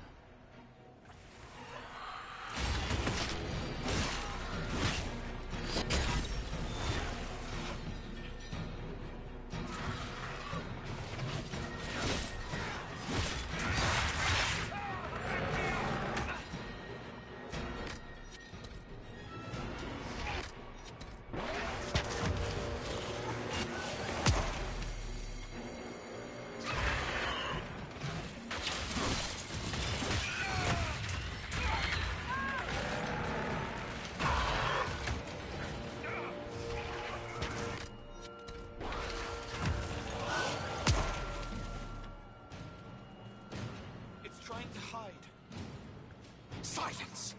Speaker 14: Silence!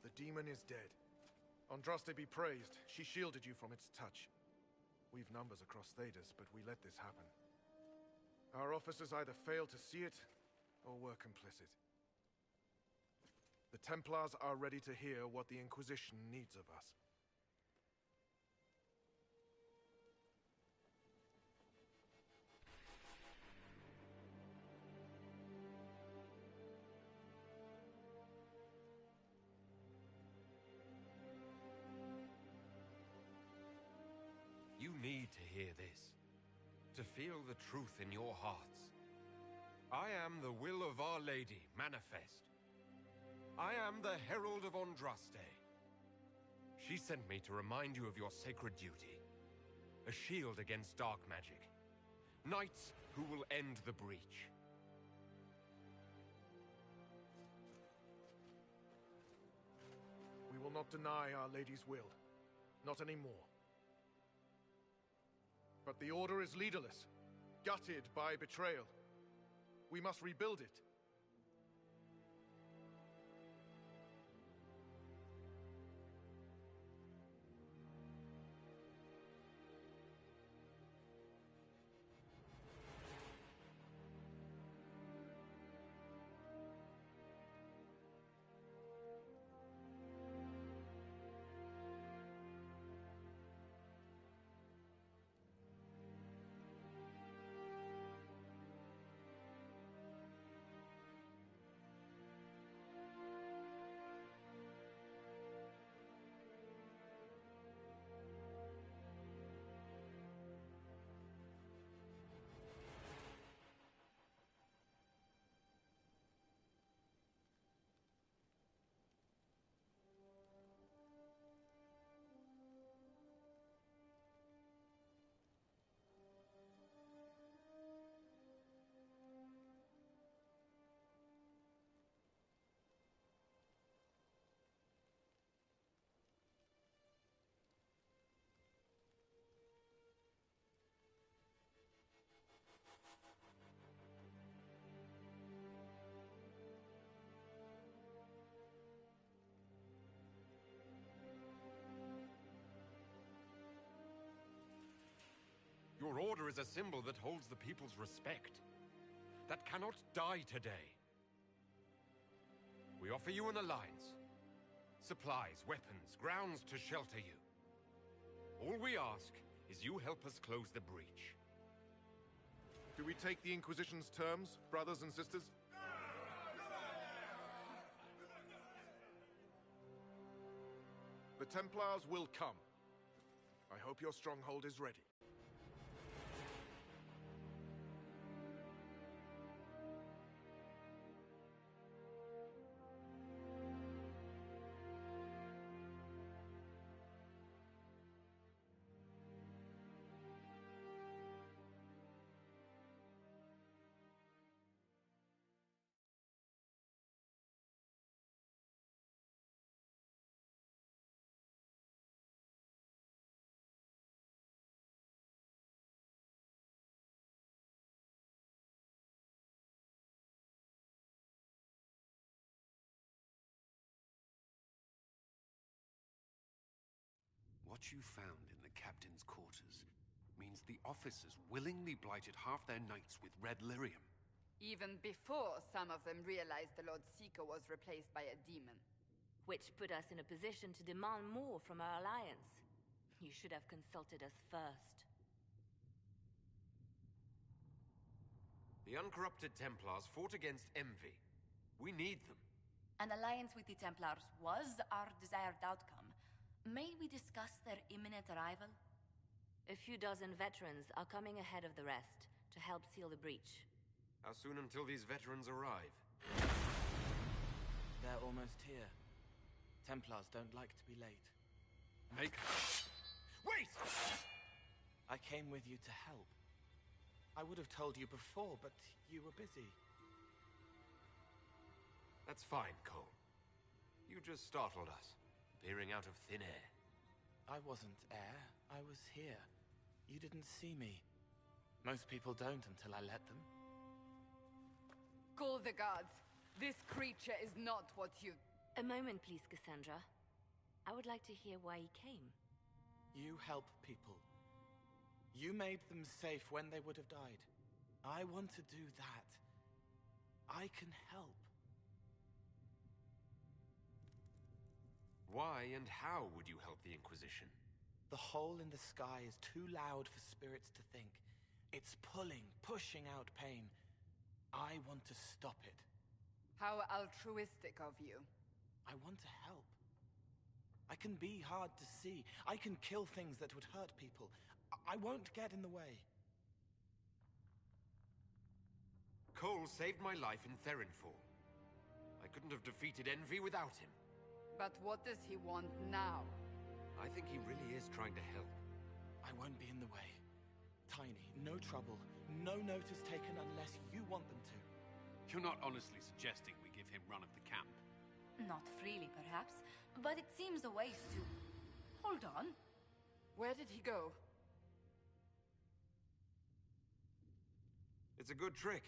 Speaker 12: The demon is dead. Andraste be praised. She shielded you from its touch. We've numbers across Thedas, but we let this happen. Our officers either failed to see it, or were complicit. The Templars are ready to hear what the Inquisition needs of us.
Speaker 7: You need to hear this, to feel the truth in your hearts. I am the will of Our Lady, manifest. I am the Herald of Andraste. She sent me to remind you of your sacred duty. A shield against dark magic. Knights who will end the breach.
Speaker 12: We will not deny Our Lady's will. Not anymore. But the Order is leaderless, gutted by betrayal. We must rebuild it,
Speaker 7: Your order is a symbol that holds the people's respect. That cannot die today. We offer you an alliance. Supplies, weapons, grounds to shelter you. All we ask is you help us close the breach.
Speaker 12: Do we take the Inquisition's terms, brothers and sisters? The Templars will come. I hope your stronghold is ready.
Speaker 3: What you found in the captain's quarters means the officers willingly blighted half their knights with red lyrium.
Speaker 5: Even before some of them realized the Lord Seeker was replaced by a demon.
Speaker 4: Which put us in a position to demand more from our alliance. You should have consulted us first.
Speaker 7: The uncorrupted Templars fought against envy. We need them.
Speaker 6: An alliance with the Templars was our desired outcome. May we discuss their imminent arrival?
Speaker 4: A few dozen veterans are coming ahead of the rest to help seal the breach.
Speaker 7: How soon until these veterans arrive?
Speaker 16: They're almost here. Templars don't like to be late.
Speaker 7: Wait!
Speaker 16: I came with you to help. I would have told you before, but you were busy.
Speaker 7: That's fine, Cole. You just startled us, appearing out of thin air.
Speaker 16: I wasn't air. I was here. You didn't see me. Most people don't until I let them.
Speaker 5: Call the guards. This creature is not what you...
Speaker 4: A moment, please, Cassandra. I would like to hear why he came.
Speaker 16: You help people. You made them safe when they would have died. I want to do that. I can help.
Speaker 7: Why and how would you help the Inquisition?
Speaker 16: The hole in the sky is too loud for spirits to think. It's pulling, pushing out pain. I want to stop it.
Speaker 5: How altruistic of you.
Speaker 16: I want to help. I can be hard to see. I can kill things that would hurt people. I won't get in the way.
Speaker 7: Cole saved my life in Therinfall. I couldn't have defeated Envy without him.
Speaker 5: But what does he want now?
Speaker 7: I think he really is trying to help.
Speaker 16: I won't be in the way. Tiny, no trouble, no notice taken unless you want them to.
Speaker 3: You're not honestly suggesting we give him run of the camp?
Speaker 6: Not freely, perhaps, but it seems a waste to... Hold on.
Speaker 5: Where did he go?
Speaker 7: It's a good trick.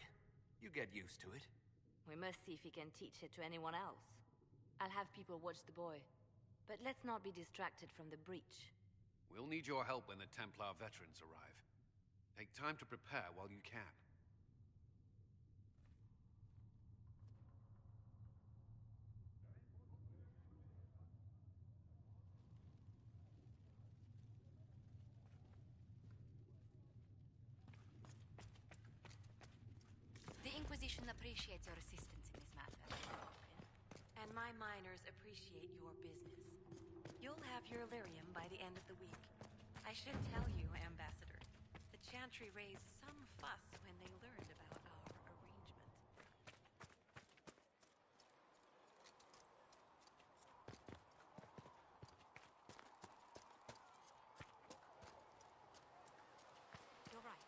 Speaker 7: You get used to it.
Speaker 4: We must see if he can teach it to anyone else. I'll have people watch the boy. But let's not be distracted from the breach.
Speaker 3: We'll need your help when the Templar veterans arrive. Take time to prepare while you can.
Speaker 6: The Inquisition appreciates your assistance in this matter.
Speaker 11: And my miners appreciate your business. You'll have your lyrium by the end of the week. I should tell you, Ambassador, the Chantry raised some fuss when they learned about our arrangement. You're right.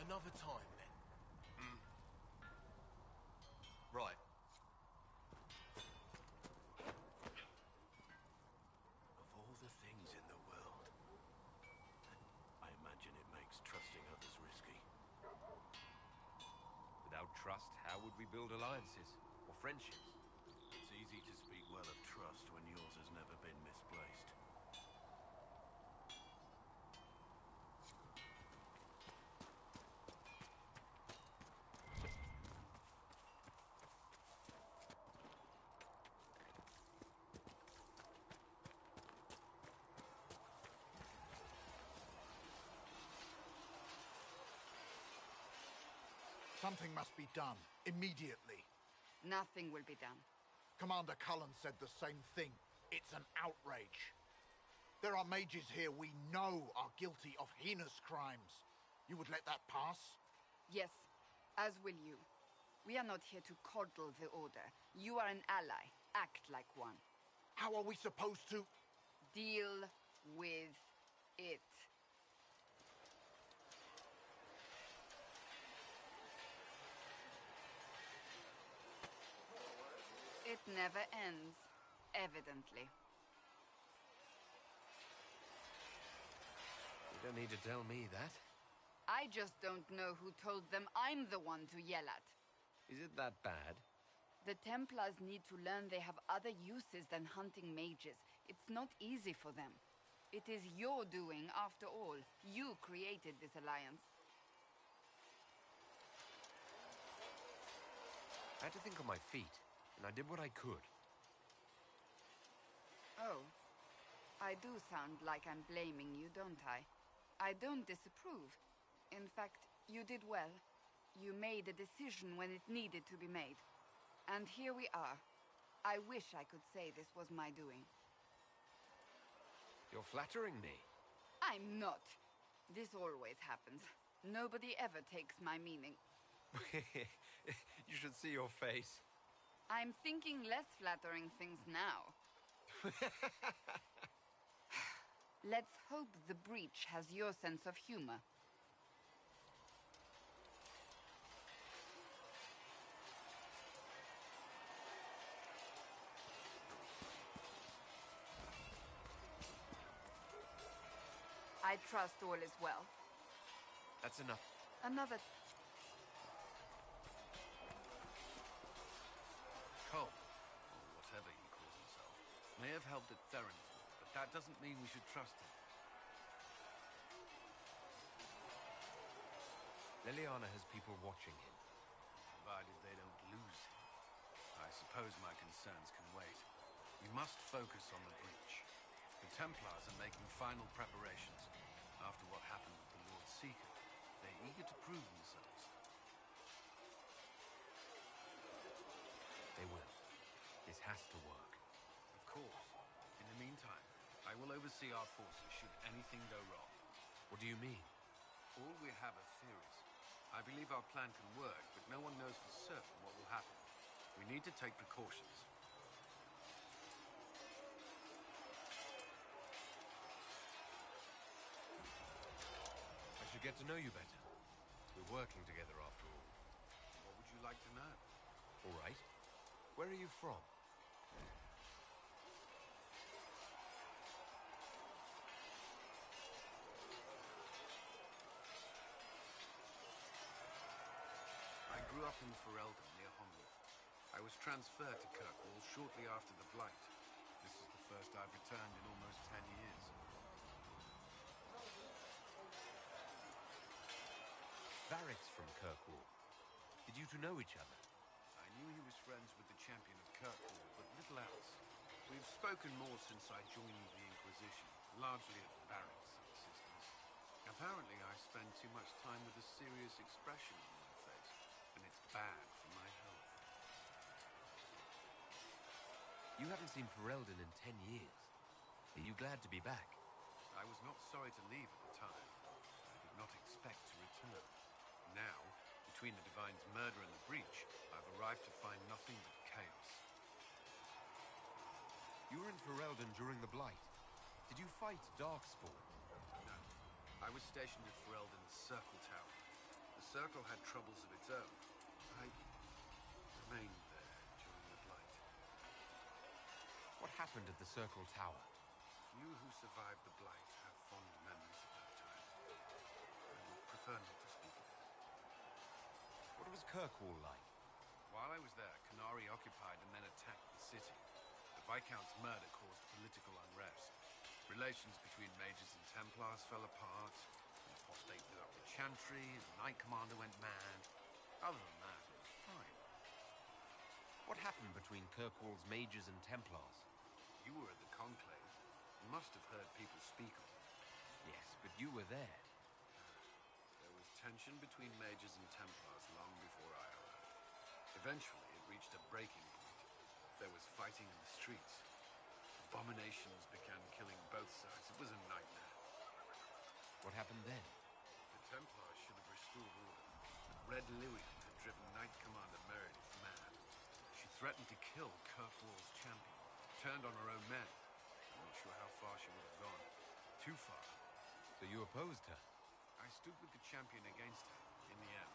Speaker 17: another time, then.
Speaker 9: Right. Of all the things in the world, I imagine it makes trusting others risky.
Speaker 7: Without trust, how would we build alliances or friendships?
Speaker 9: It's easy to speak well of trust when yours has never been misplaced.
Speaker 18: Something must be done, immediately.
Speaker 5: Nothing will be done.
Speaker 18: Commander Cullen said the same thing. It's an outrage. There are mages here we know are guilty of heinous crimes. You would let that pass?
Speaker 5: Yes, as will you. We are not here to coddle the Order. You are an ally. Act like one.
Speaker 18: How are we supposed to...
Speaker 5: Deal with it. It never ends, evidently.
Speaker 7: You don't need to tell me that.
Speaker 5: I just don't know who told them I'm the one to yell at.
Speaker 7: Is it that bad?
Speaker 5: The Templars need to learn they have other uses than hunting mages. It's not easy for them. It is your doing, after all. You created this alliance.
Speaker 7: I had to think on my feet, and I did what I could.
Speaker 5: Oh. I do sound like I'm blaming you, don't I? I don't disapprove. In fact, you did well. You made a decision when it needed to be made. And here we are. I wish I could say this was my doing.
Speaker 7: You're flattering me.
Speaker 5: I'm not. This always happens. Nobody ever takes my meaning.
Speaker 7: You should see your face.
Speaker 5: I'm thinking less flattering things now. Let's hope the breach has your sense of humor. I trust all is well.
Speaker 7: That's enough.
Speaker 5: Another...
Speaker 3: Cole, or whatever he calls himself, may have helped at Theronford, but that doesn't mean we should trust him.
Speaker 7: Leliana has people watching him.
Speaker 3: Provided they don't lose him. I suppose my concerns can wait. We must focus on the breach. The Templars are making final preparations. After what happened with the Lord Seeker, they're eager to prove themselves.
Speaker 7: They will. This has to work.
Speaker 3: Of course. In the meantime, I will oversee our forces should anything go wrong.
Speaker 7: What do you mean?
Speaker 3: All we have are theories. I believe our plan can work, but no one knows for certain what will happen. We need to take precautions.
Speaker 7: I should get to know you better. We're working together after all.
Speaker 3: What would you like to know?
Speaker 7: All right. Where are you from?
Speaker 3: I grew up in Ferelden, near Honwood. I was transferred to Kirkwall shortly after the Blight. This is the first I've returned in almost 10 years.
Speaker 7: Varric's from Kirkwall. Did you two know each other?
Speaker 3: I knew he was friends with the champion of Kirkwall, but little else. We've spoken more since I joined the Inquisition, largely at Varric's insistence. Apparently I spend too much time with a serious expression on my face, and it's bad for my health.
Speaker 7: You haven't seen Ferelden in 10 years. Are you glad to be back?
Speaker 3: I was not sorry to leave at the time. I did not expect to return. Now, between the Divine's murder and the breach, I've arrived to find nothing but chaos.
Speaker 7: You were in Ferelden during the Blight. Did you fight Darkspawn?
Speaker 3: No. I was stationed at Ferelden's Circle Tower. The Circle had troubles of its own, I remained there during the Blight.
Speaker 7: What happened at the Circle Tower?
Speaker 3: Few who survived the Blight have fond memories of that time. I would prefer not to speak of it.
Speaker 7: What was Kirkwall like?
Speaker 3: While I was there, Qunari occupied and then attacked the city. The Viscount's murder caused political unrest. Relations between Mages and Templars fell apart. The apostate blew up the Chantry, the Knight Commander went mad. Other than that, it was fine.
Speaker 7: What happened between Kirkwall's Mages and Templars?
Speaker 3: You were at the Conclave. You must have heard people speak of it.
Speaker 7: Yes, but you were there.
Speaker 3: There was tension between Mages and Templars long before I arrived. Eventually, it reached a breaking point. There was fighting in the streets. Abominations began killing both sides. It was a nightmare.
Speaker 7: What happened then?
Speaker 3: The Templars should have restored order. But Red Lilian had driven Knight Commander Meredith mad. She threatened to kill Kirkwall's champion. Turned on her own men. I'm not sure how far she would have gone. Too far.
Speaker 7: So you opposed her?
Speaker 3: I stood with the champion against her, in the end.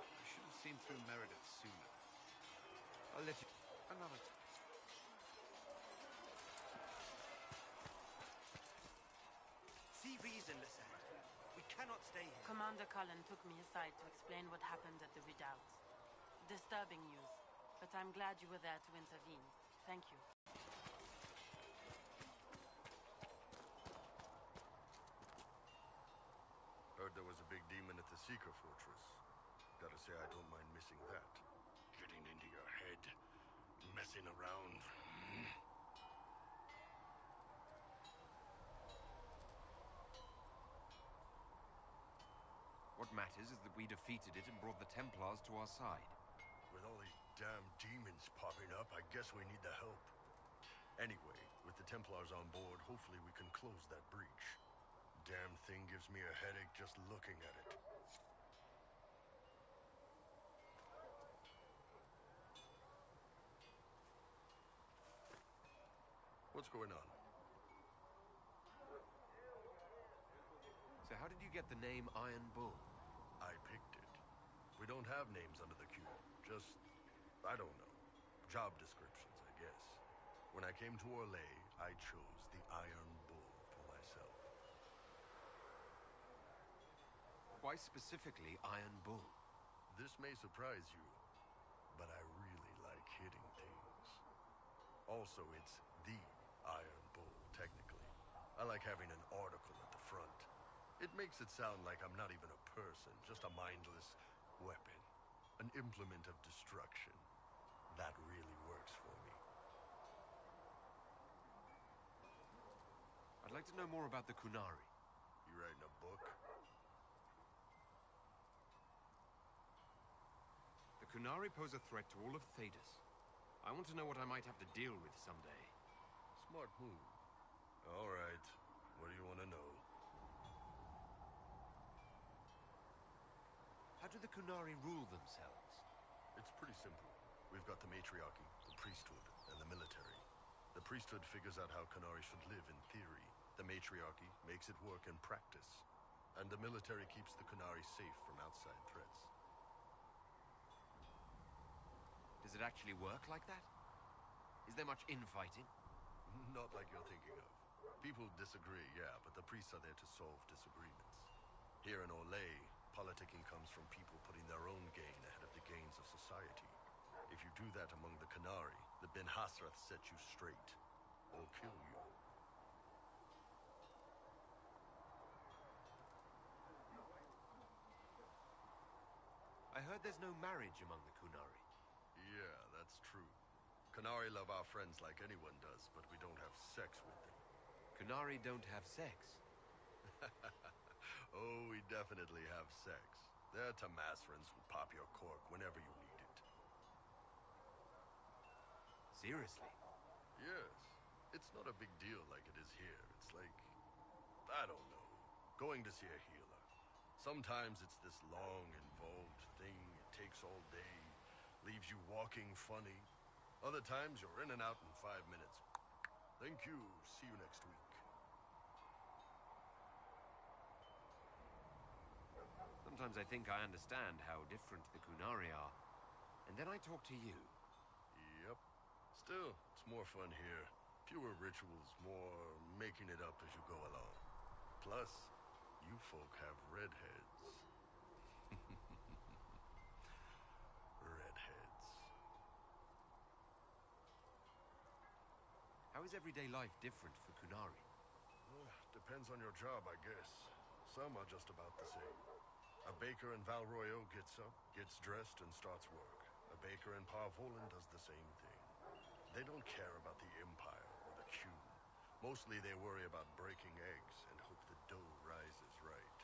Speaker 3: I should have seen through Meredith sooner.
Speaker 7: I'll let you...
Speaker 3: Another time.
Speaker 19: See reason, Lysand. We cannot stay here.
Speaker 20: Commander Cullen took me aside to explain what happened at the Redoubt. Disturbing news, but I'm glad you were there to intervene. Thank you.
Speaker 21: Heard there was a big demon at the Seeker Fortress. Gotta say, I don't mind missing that. Getting into your head, messing around.
Speaker 7: What matters is that we defeated it and brought the Templars to our side.
Speaker 21: With all these damn demons popping up, I guess we need the help. Anyway, with the Templars on board, hopefully we can close that breach. Damn thing gives me a headache just looking at it. What's going on?
Speaker 7: So how did you get the name Iron Bull?
Speaker 21: I picked it. We don't have names under the cube. Just, I don't know. Job descriptions, I guess. When I came to Orlais, I chose the Iron Bull for myself.
Speaker 7: Why specifically Iron Bull?
Speaker 21: This may surprise you, but I really like hitting things. Also, it's the Iron Bull, technically. I like having an article at the front. It makes it sound like I'm not even a person, just a mindless weapon. An implement of destruction. That really works for me.
Speaker 7: I'd like to know more about the Qunari.
Speaker 21: You writing a book?
Speaker 7: The Qunari pose a threat to all of Thedas. I want to know what I might have to deal with someday.
Speaker 21: Smart move. All right. What do you want to know?
Speaker 7: How do the Qunari rule themselves?
Speaker 21: It's pretty simple. We've got the matriarchy, the priesthood, and the military. The priesthood figures out how Qunari should live in theory. The matriarchy makes it work in practice. And the military keeps the Qunari safe from outside threats.
Speaker 7: Does it actually work like that? Is there much infighting?
Speaker 21: Not like you're thinking of. People disagree, yeah, but the priests are there to solve disagreements. Here in Orlais, politicking comes from people putting their own gain ahead of the gains of society. If you do that among the Qunari, the Ben Hasrath set you straight, or kill you.
Speaker 7: I heard there's no marriage among the Qunari.
Speaker 21: Yeah, that's true. Qunari love our friends like anyone does, but we don't have sex with them.
Speaker 7: Qunari don't have sex.
Speaker 21: Oh, we definitely have sex. They're Tamasrans who pop your cork whenever you need it.
Speaker 7: Seriously?
Speaker 21: Yes. It's not a big deal like it is here. It's like, I don't know, going to see a healer. Sometimes it's this long, involved thing. It takes all day, leaves you walking funny. Other times you're in and out in 5 minutes. Thank you. See you next week.
Speaker 2: Sometimes I think I understand how different the Kunari are. And then I talk to you.
Speaker 21: Yep. Still, it's more fun here. Fewer rituals, more making it up as you go along. Plus, you folk have redheads. Redheads.
Speaker 2: How is everyday life different for Kunari?
Speaker 21: Depends on your job, I guess. Some are just about the same. A baker in Val Royeaux gets up, gets dressed, and starts work. A baker in Parvolan does the same thing. They don't care about the Empire or the Qun. Mostly they worry about breaking eggs and hope the dough rises right.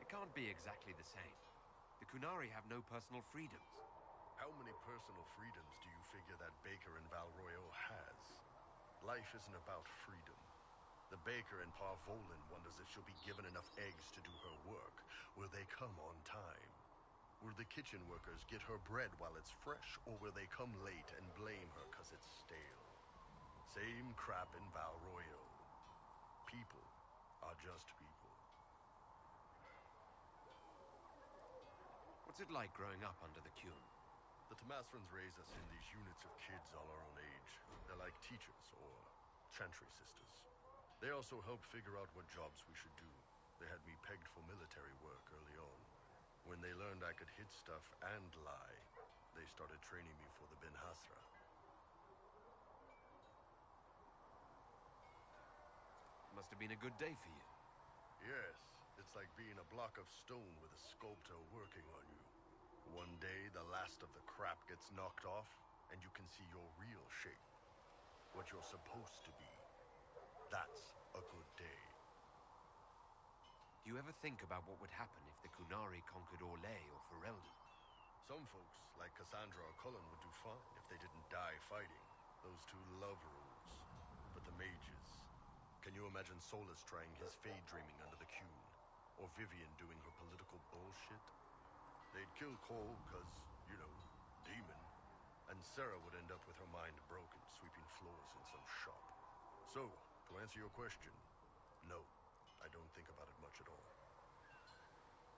Speaker 2: It can't be exactly the same. The Kunari have no personal freedoms.
Speaker 21: How many personal freedoms do you figure that baker in Val Royeaux has? Life isn't about freedom. The baker in Parvolan wonders if she'll be given enough eggs to do her work. Will they come on time? Will the kitchen workers get her bread while it's fresh, or will they come late and blame her because it's stale? Same crap in Val Royeaux. People are just people.
Speaker 2: What's it like growing up under the Qun?
Speaker 21: The Tamasrans raise us in these units of kids all our own age. They're like teachers or chantry sisters. They also help figure out what jobs we should do. They had me pegged for military work early on. When they learned I could hit stuff and lie, they started training me for the Ben Hasra.
Speaker 2: Must have been a good day for you.
Speaker 21: Yes, it's like being a block of stone with a sculptor working on you. One day, the last of the crap gets knocked off, and you can see your real shape. What you're supposed to be. That's a good day.
Speaker 2: Do you ever think about what would happen if the Kunari conquered Orlais or Ferelden?
Speaker 21: Some folks, like Cassandra or Cullen, would do fine if they didn't die fighting. Those two love rules. But the mages... Can you imagine Solus trying his fade dreaming under the Qun? Or Vivian doing her political bullshit? They'd kill Cole, cause, you know, demon. And Sarah would end up with her mind broken, sweeping floors in some shop. So, to answer your question, no, I don't think about it much at all.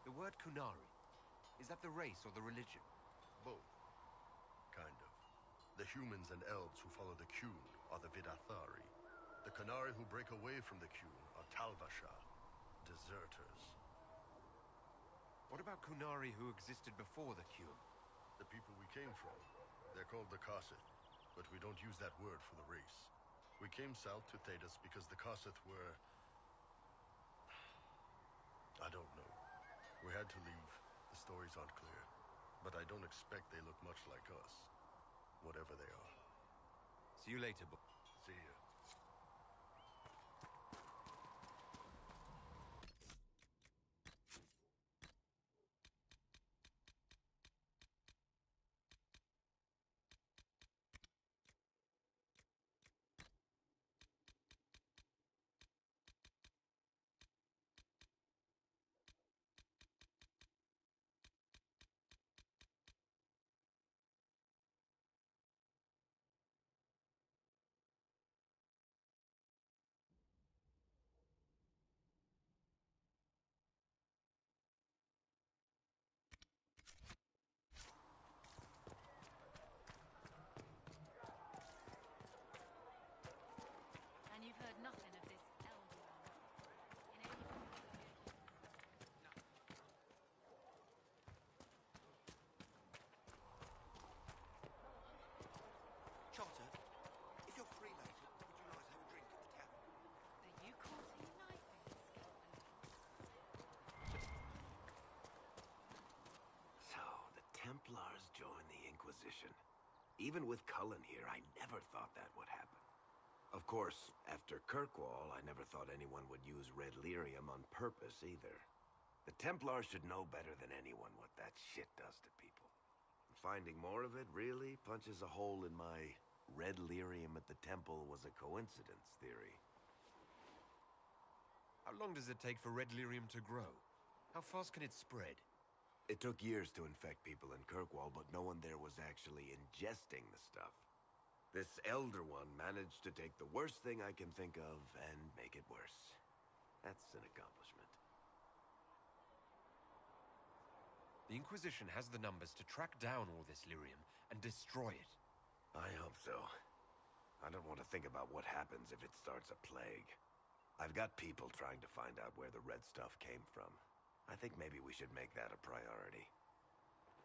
Speaker 2: The word Kunari, is that the race or the religion?
Speaker 21: Both. Kind of. The humans and elves who follow the Qun are the Vidathari. The Kunari who break away from the Qun are Talvasha, deserters.
Speaker 2: What about Kunari who existed before the Qun?
Speaker 21: The people we came from. They're called the Kassith, but we don't use that word for the race. We came south to Thedas because the Kassith were... I don't know. We had to leave. The stories aren't clear. But I don't expect they look much like us. Whatever they are.
Speaker 2: See you later, boy.
Speaker 21: See ya.
Speaker 11: And you've heard nothing of this elder in any
Speaker 19: Charter, if you're free later, would you like to have a drink at the tavern?
Speaker 11: Are you courting knifing,
Speaker 15: So, the Templars joined the Inquisition. Even with Cullen here, I never thought that would happen. Of course, after Kirkwall, I never thought anyone would use red lyrium on purpose either. The Templars should know better than anyone what that shit does to people. Finding more of it really punches a hole in my red lyrium at the temple was a coincidence theory.
Speaker 2: How long does it take for red lyrium to grow? How fast can it spread?
Speaker 15: It took years to infect people in Kirkwall, but no one there was actually ingesting the stuff. This Elder One managed to take the worst thing I can think of and make it worse. That's an accomplishment.
Speaker 7: The Inquisition has the numbers to track down all this lyrium and destroy it.
Speaker 15: I hope so. I don't want to think about what happens if it starts a plague. I've got people trying to find out where the red stuff came from. I think maybe we should make that a priority.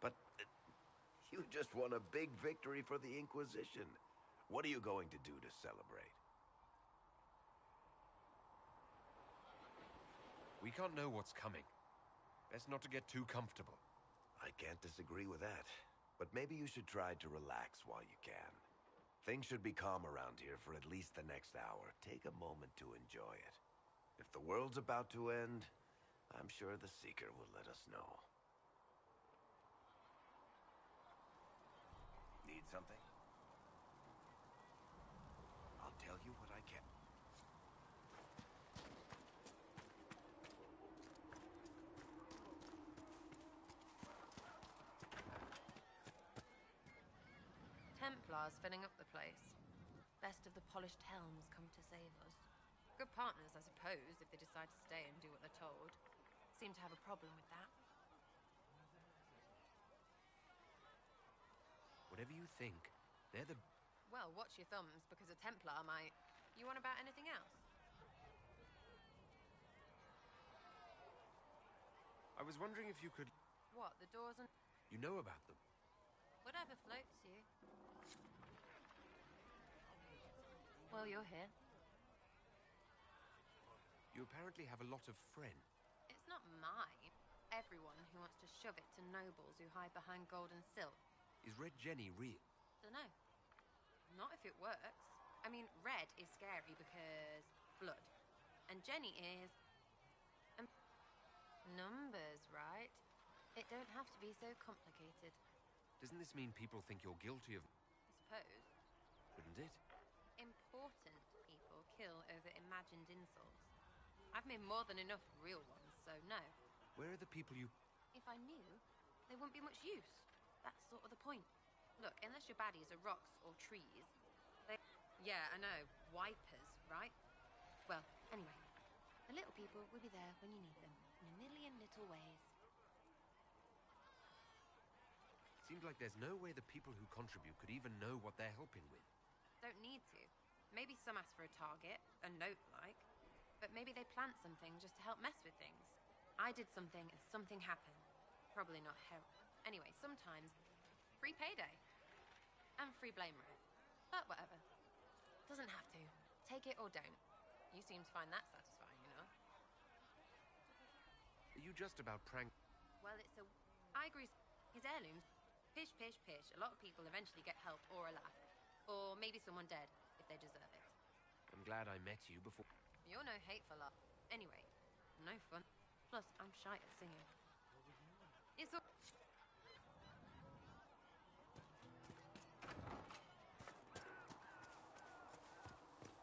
Speaker 15: But you just won a big victory for the Inquisition. What are you going to do to celebrate?
Speaker 7: We can't know what's coming. Best not to get too comfortable.
Speaker 15: I can't disagree with that. But maybe you should try to relax while you can. Things should be calm around here for at least the next hour. Take a moment to enjoy it. If the world's about to end, I'm sure the Seeker will let us know. Need something? I'll tell you what I can.
Speaker 8: Templars filling up the place. Best of the polished helms come to save us. Good partners, I suppose, if they decide to stay and do what they're told. Seem to have a problem with that.
Speaker 7: Whatever you think, they're the...
Speaker 8: Well, watch your thumbs, because a Templar might... You want about anything else?
Speaker 7: I was wondering if you could...
Speaker 8: What, the doors and...
Speaker 7: You know about them.
Speaker 8: Whatever floats you. Well, you're here.
Speaker 7: You apparently have a lot of friends.
Speaker 8: It's not mine. Everyone who wants to shove it to nobles who hide behind gold and silk.
Speaker 7: Is Red Jenny real?
Speaker 8: Dunno. Not if it works. I mean, red is scary because blood. And Jenny is... numbers, right? It don't have to be so complicated.
Speaker 7: Doesn't this mean people think you're guilty of...
Speaker 8: I suppose.
Speaker 7: Wouldn't it?
Speaker 8: Important people kill over imagined insults. I've made more than enough real ones, so no.
Speaker 7: Where are the people you...
Speaker 8: If I knew, they wouldn't be much use. That's sort of the point. Look, unless your baddies are rocks or trees, they... Yeah, I know. Wipers, right? Well, anyway. The little people will be there when you need them, in a million little ways.
Speaker 7: Seems like there's no way the people who contribute could even know what they're helping with.
Speaker 8: Don't need to. Maybe some ask for a target, a note like. But maybe they plant something just to help mess with things. I did something and something happened. Probably not Herald. Anyway, sometimes free payday. And free blame rate. But whatever. Doesn't have to. Take it or don't. You seem to find that satisfying, you know?
Speaker 7: Are you just about prank...
Speaker 8: Well, it's a... I agree. His heirlooms. Pish, pish, pish. A lot of people eventually get help or a laugh. Or maybe someone dead, if they deserve it.
Speaker 7: I'm glad I met you before...
Speaker 8: You're no hateful lot. Anyway, no fun. Plus, I'm shy at singing. It's all...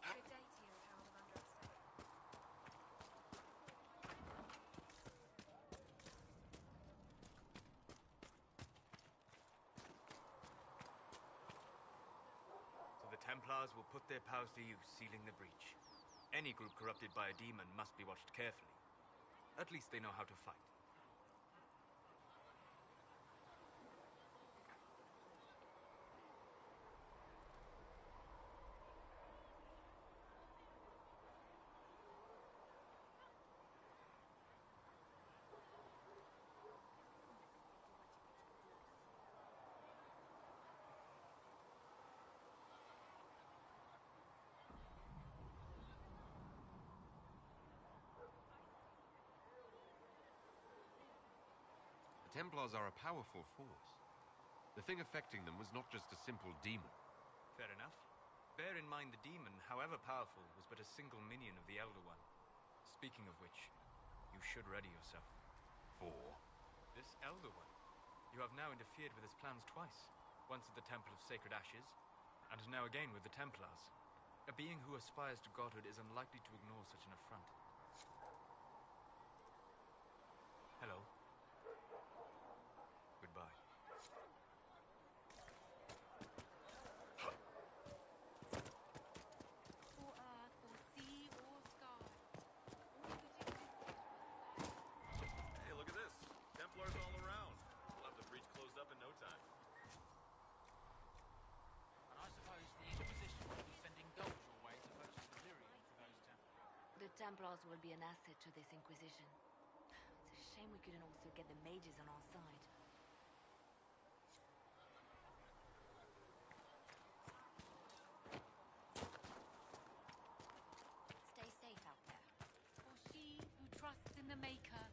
Speaker 11: Good day to you, Harold of Andraste.
Speaker 13: So the Templars will put their powers to use, sealing the breach. Any group corrupted by a demon must be watched carefully. At least they know how to fight.
Speaker 7: The Templars are a powerful force. The thing affecting them was not just a simple demon.
Speaker 13: Fair enough. Bear in mind the demon, however powerful, was but a single minion of the Elder One. Speaking of which, you should ready yourself.
Speaker 7: For?
Speaker 13: This Elder One. You have now interfered with his plans twice. Once at the Temple of Sacred Ashes, and now again with the Templars. A being who aspires to godhood is unlikely to ignore such an affront. Hello. Goodbye.
Speaker 10: For earth, or sea, or sky.
Speaker 22: Hey, look at this. Templars all around.
Speaker 4: Templars will be an asset to this Inquisition. It's a shame we couldn't also get the mages on our side.
Speaker 6: Stay safe out there. For she who trusts in the Maker,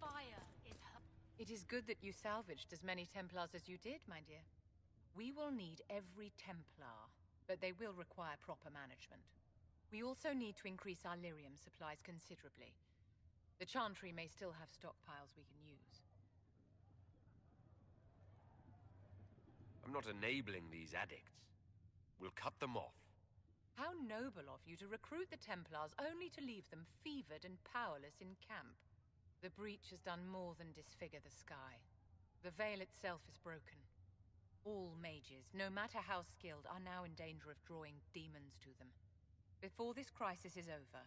Speaker 6: fire is her.
Speaker 1: It is good that you salvaged as many Templars as you did, my dear. We will need every Templar, but they will require proper management. We also need to increase our lyrium supplies considerably. The Chantry may still have stockpiles we can use.
Speaker 7: I'm not enabling these addicts. We'll cut them off.
Speaker 1: How noble of you to recruit the Templars only to leave them fevered and powerless in camp. The breach has done more than disfigure the sky. The veil itself is broken. All mages, no matter how skilled, are now in danger of drawing demons to them. Before this crisis is over,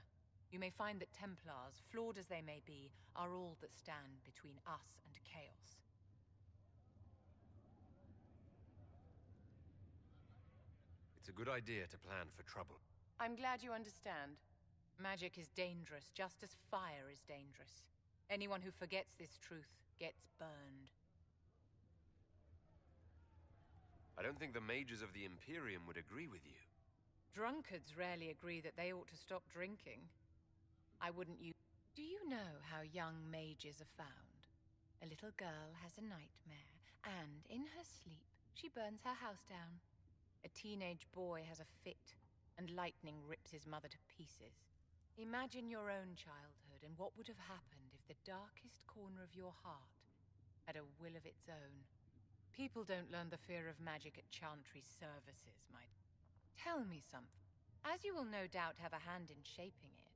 Speaker 1: you may find that Templars, flawed as they may be, are all that stand between us and chaos.
Speaker 7: It's a good idea to plan for trouble.
Speaker 1: I'm glad you understand. Magic is dangerous, just as fire is dangerous. Anyone who forgets this truth gets burned.
Speaker 7: I don't think the mages of the Imperium would agree with you.
Speaker 1: Drunkards rarely agree that they ought to stop drinking. I wouldn't use... Do you know how young mages are found? A little girl has a nightmare, and in her sleep, she burns her house down. A teenage boy has a fit, and lightning rips his mother to pieces. Imagine your own childhood and what would have happened if the darkest corner of your heart had a will of its own. People don't learn the fear of magic at Chantry services, my... Tell me something, as you will no doubt have a hand in shaping it.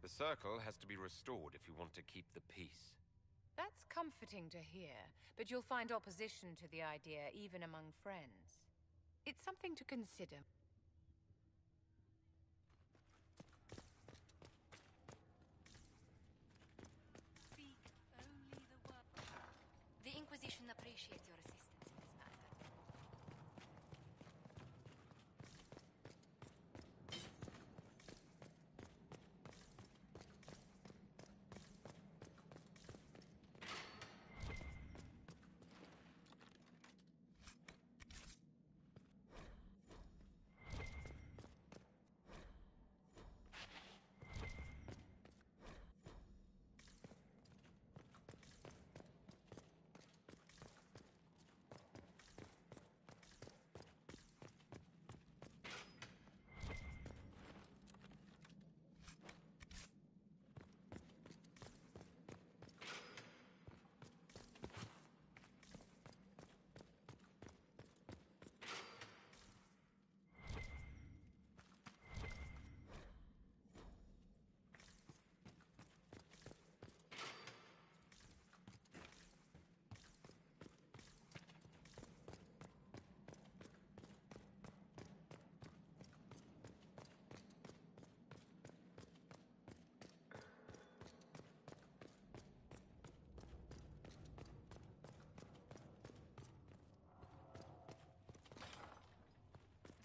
Speaker 7: The circle has to be restored if you want to keep the peace.
Speaker 1: That's comforting to hear, but you'll find opposition to the idea even among friends. It's something to consider.
Speaker 6: Speak only the word. The Inquisition appreciates your assistance in this matter.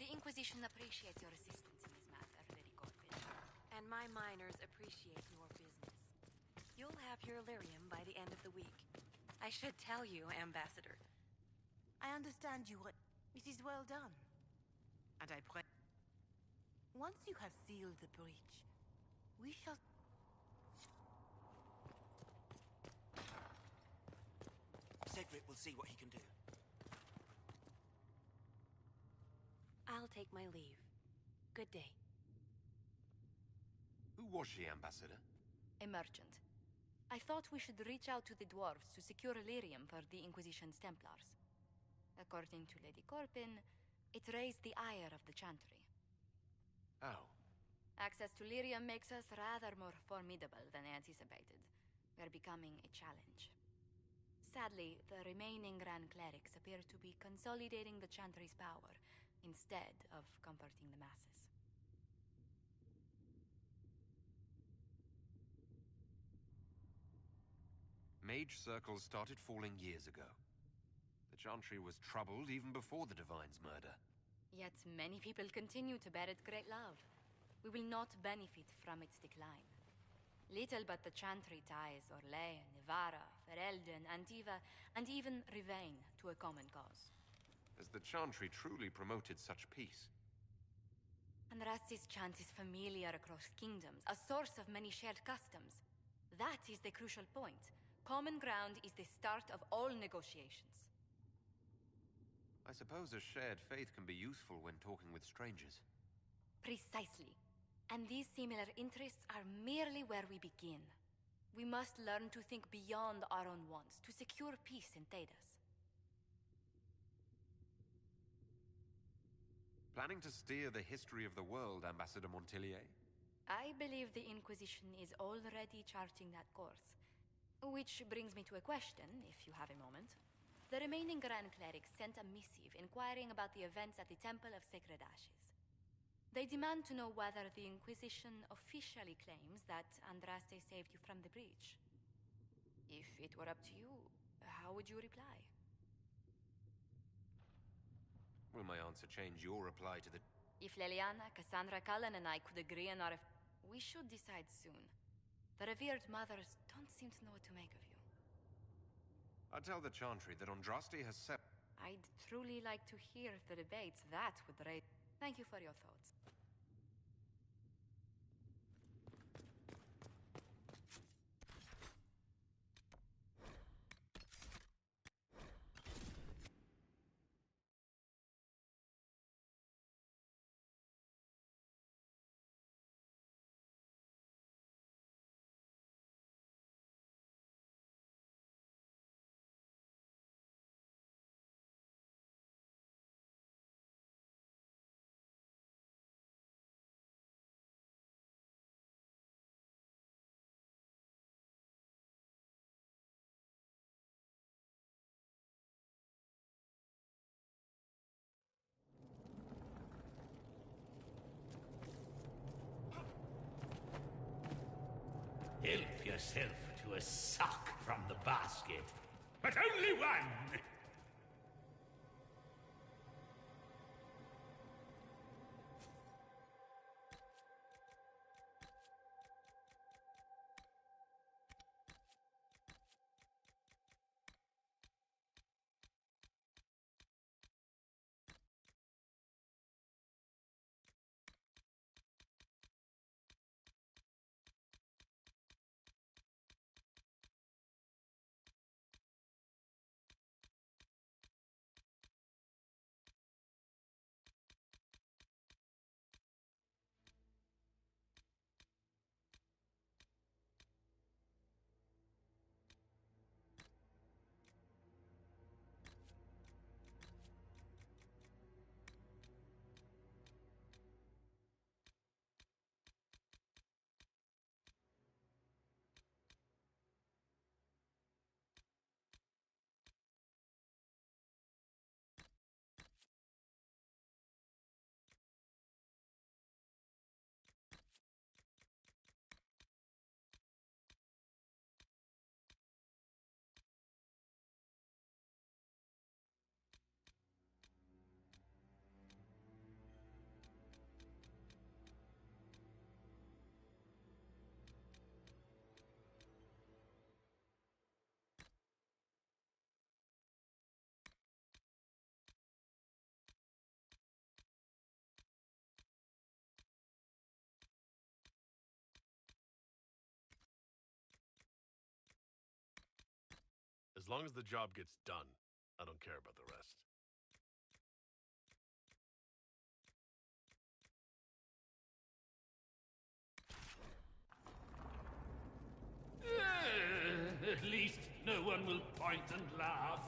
Speaker 6: The Inquisition appreciates your assistance in this matter, Lady Corbin.
Speaker 11: And my miners appreciate your business. You'll have your lyrium by the end of the week. I should tell you, Ambassador.
Speaker 10: I understand you. It is well done. And I pray... Once you have sealed the breach, we shall...
Speaker 19: Cedric will see what he can do.
Speaker 11: I'll take my leave. Good day.
Speaker 7: Who was she, Ambassador?
Speaker 4: A merchant. I thought we should reach out to the dwarves to secure lyrium for the Inquisition's Templars. According to Lady Corbin, it raised the ire of the Chantry.
Speaker 7: How?
Speaker 4: Access to lyrium makes us rather more formidable than anticipated. We're becoming a challenge. Sadly, the remaining Grand Clerics appear to be consolidating the Chantry's power, instead of comforting the masses.
Speaker 7: Mage circles started falling years ago. The Chantry was troubled even before the Divine's murder.
Speaker 4: Yet many people continue to bear it great love. We will not benefit from its decline. Little but the Chantry ties Orlais, Nevarra, Ferelden, Antiva, and even Rivain to a common cause.
Speaker 7: Has the Chantry truly promoted such peace?
Speaker 4: Andraste's chant is familiar across kingdoms, a source of many shared customs. That is the crucial point. Common ground is the start of all negotiations.
Speaker 7: I suppose a shared faith can be useful when talking with strangers.
Speaker 4: Precisely. And these similar interests are merely where we begin. We must learn to think beyond our own wants, to secure peace in Thedas.
Speaker 7: Planning to steer the history of the world, Ambassador Montilyet?
Speaker 4: I believe the Inquisition is already charting that course. Which brings me to a question, if you have a moment. The remaining Grand Clerics sent a missive inquiring about the events at the Temple of Sacred Ashes. They demand to know whether the Inquisition officially claims that Andraste saved you from the breach. If it were up to you, how would you reply?
Speaker 7: Will my answer change your reply to the...
Speaker 4: If Leliana, Cassandra Cullen, and I could agree on our... We should decide soon. The revered mothers don't seem to know what to make of you.
Speaker 7: I'll tell the Chantry that Andraste has set...
Speaker 4: I'd truly like to hear the debates that would raise... Thank you for your thoughts.
Speaker 2: Help yourself to a suck from the basket, but only one!
Speaker 21: As long as the job gets done, I don't care about the rest.
Speaker 2: At least no one will point and laugh.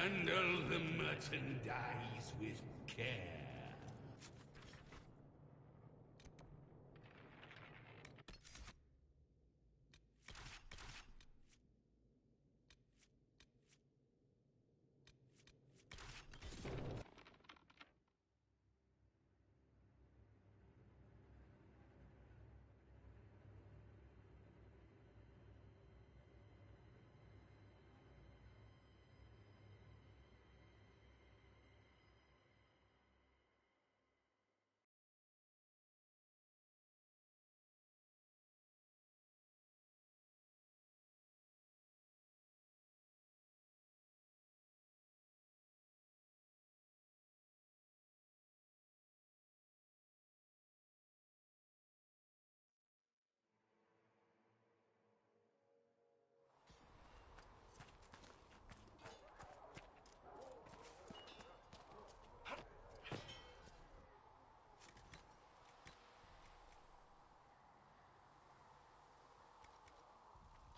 Speaker 2: Handle the merchandise with care.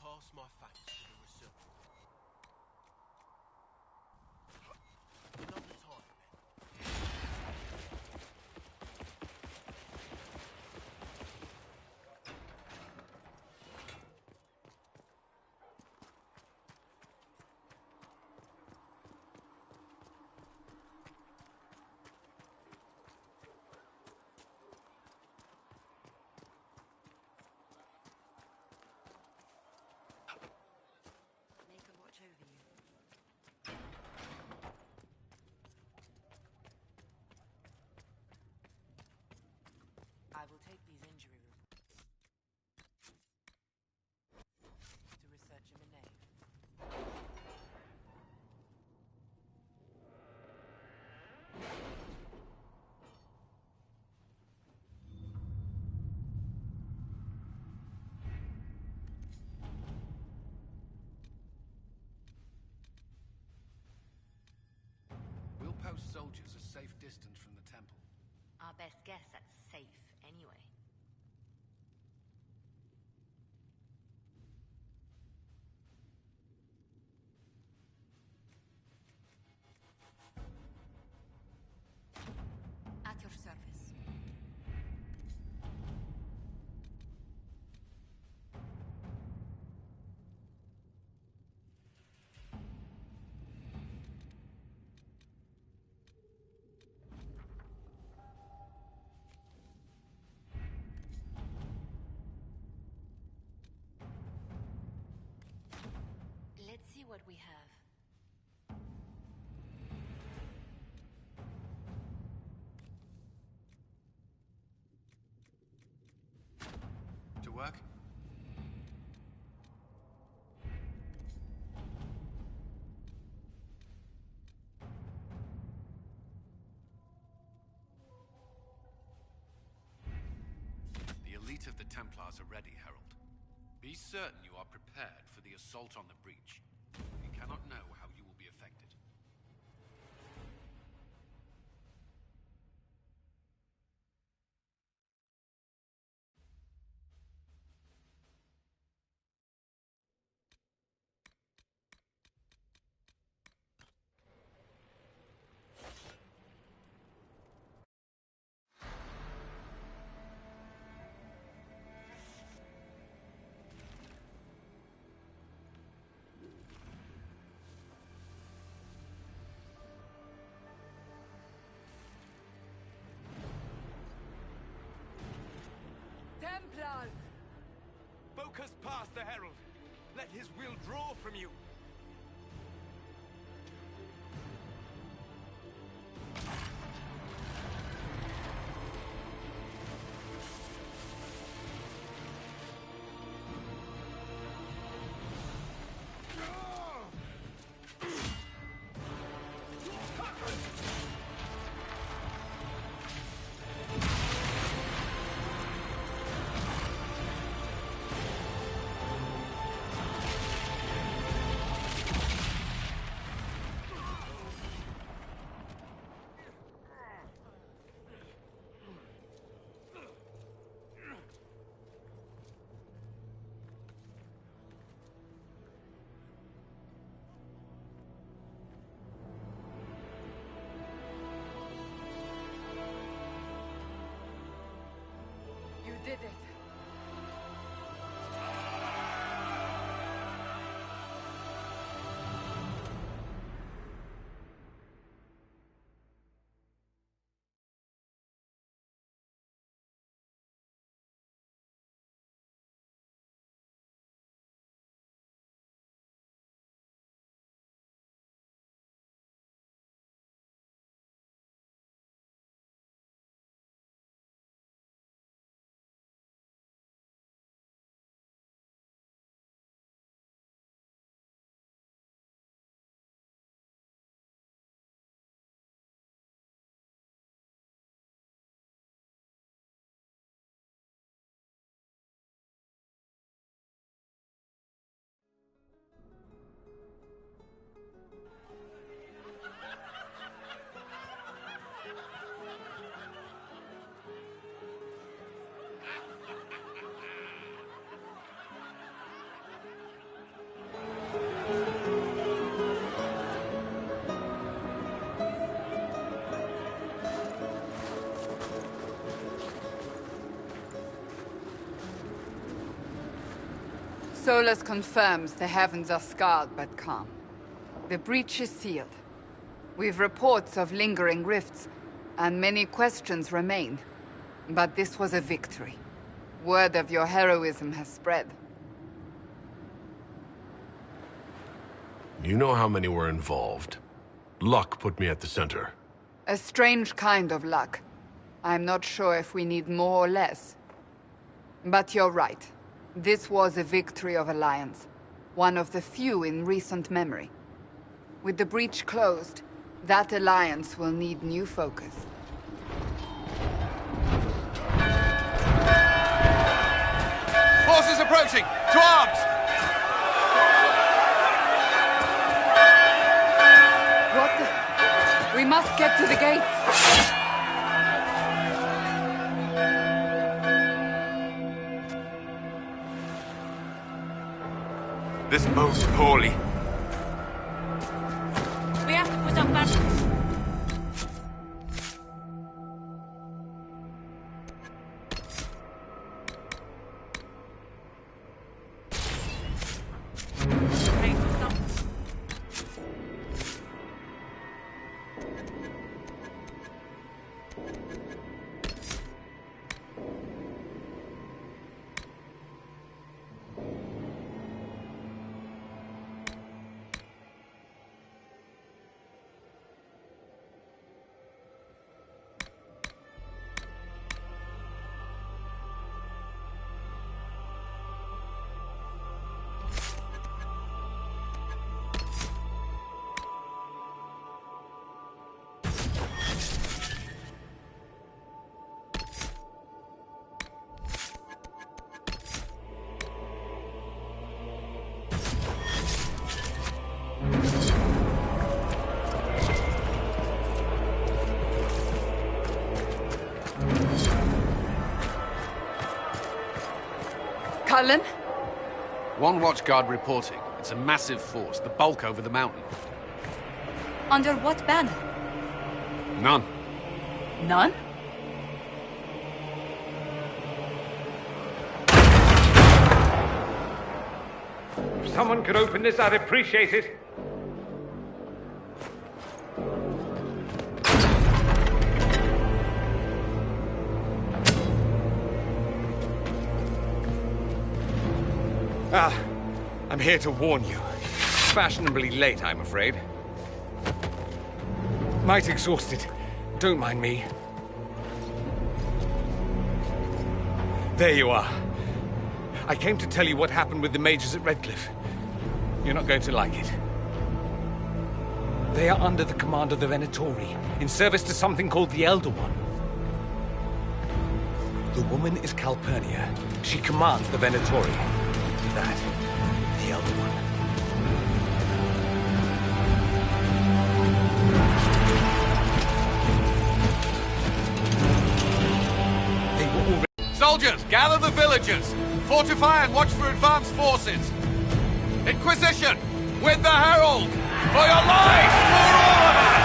Speaker 17: Pass my thanks to the research. Another time,
Speaker 11: Make her watch over you. I will take these injury reports to researcher Minay.
Speaker 3: We'll post soldiers a safe distance from the temple.
Speaker 4: Our best guess at safe, anyway.
Speaker 6: At your service.
Speaker 4: Let's see what we have.
Speaker 3: To work? The elite of the Templars are ready, Herald. Be certain you are prepared for the assault on the breach. You cannot know how you will be affected.
Speaker 5: Templars!
Speaker 17: focus past the Herald. Let his will draw from you.
Speaker 5: Solus confirms the heavens are scarred but calm. The breach is sealed. We've reports of lingering rifts, and many questions remain. But this was a victory. Word of your heroism has spread.
Speaker 14: You know how many were involved. Luck put me at the center.
Speaker 5: A strange kind of luck. I'm not sure if we need more or less. But you're right. This was a victory of Alliance. One of the few in recent memory. With the breach closed, that Alliance will need new focus.
Speaker 17: Forces approaching! To arms!
Speaker 5: What the... We must get to the gates!
Speaker 17: This bodes poorly.
Speaker 11: We have to put up batteries.
Speaker 5: Cullen?
Speaker 3: One watchguard reporting. It's a massive force, the bulk over the mountain.
Speaker 10: Under what banner?
Speaker 3: None.
Speaker 10: None?
Speaker 17: If someone could open this, I'd appreciate it. I'm here to warn you. Fashionably late, I'm afraid. Might exhausted. Don't mind me. There you are. I came to tell you what happened with the mages at Redcliffe. You're not going to like it. They are under the command of the Venatori, in service to something called the Elder One. The woman is Calpurnia. She commands the Venatori. That, the Elder One. They were already...
Speaker 3: Soldiers, gather the villagers! Fortify and watch for advanced forces! Inquisition! With the Herald! For your lives! For all of us!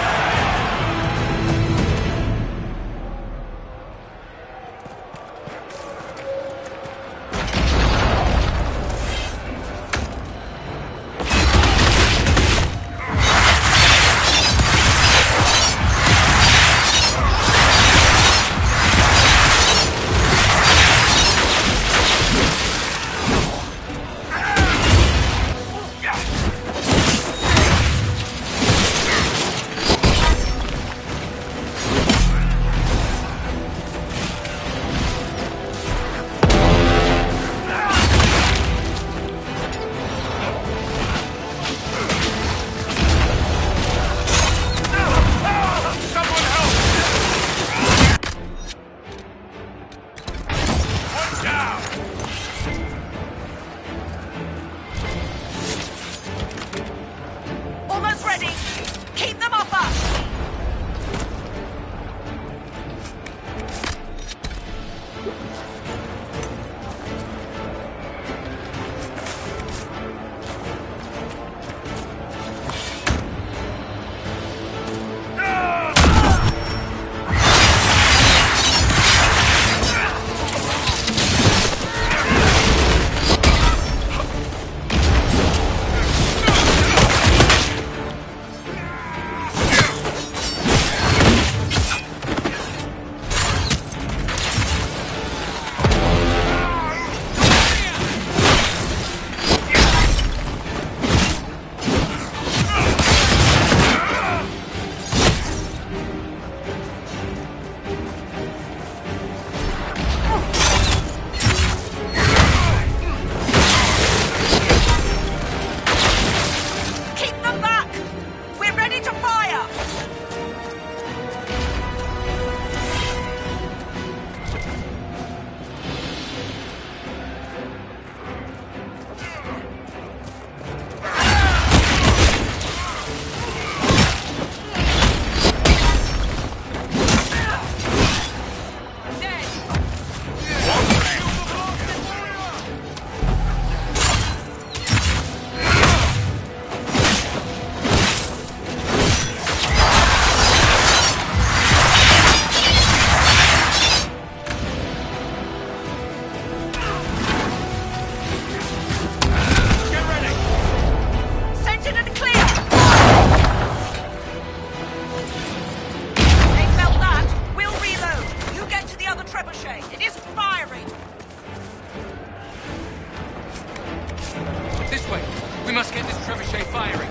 Speaker 17: firing.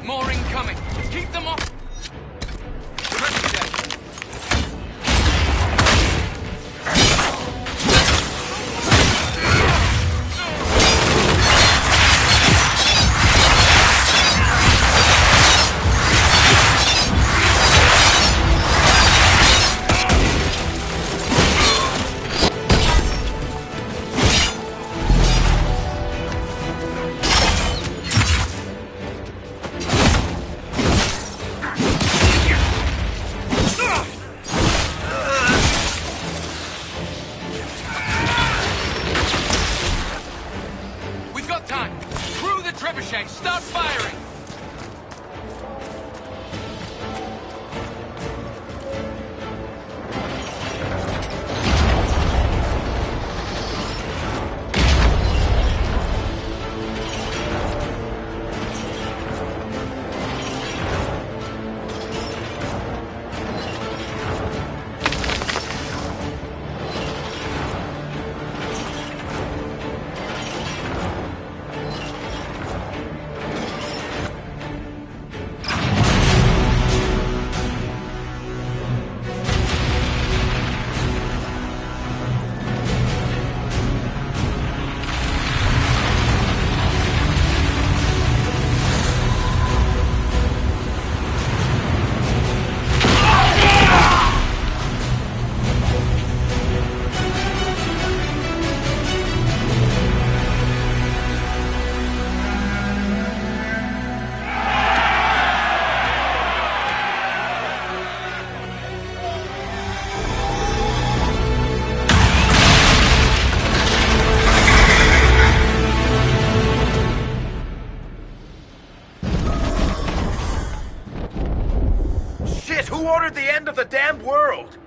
Speaker 17: More incoming. Keep them off. We've got time. Through the trebuchet. Start firing.
Speaker 15: Who ordered the end of the damned world?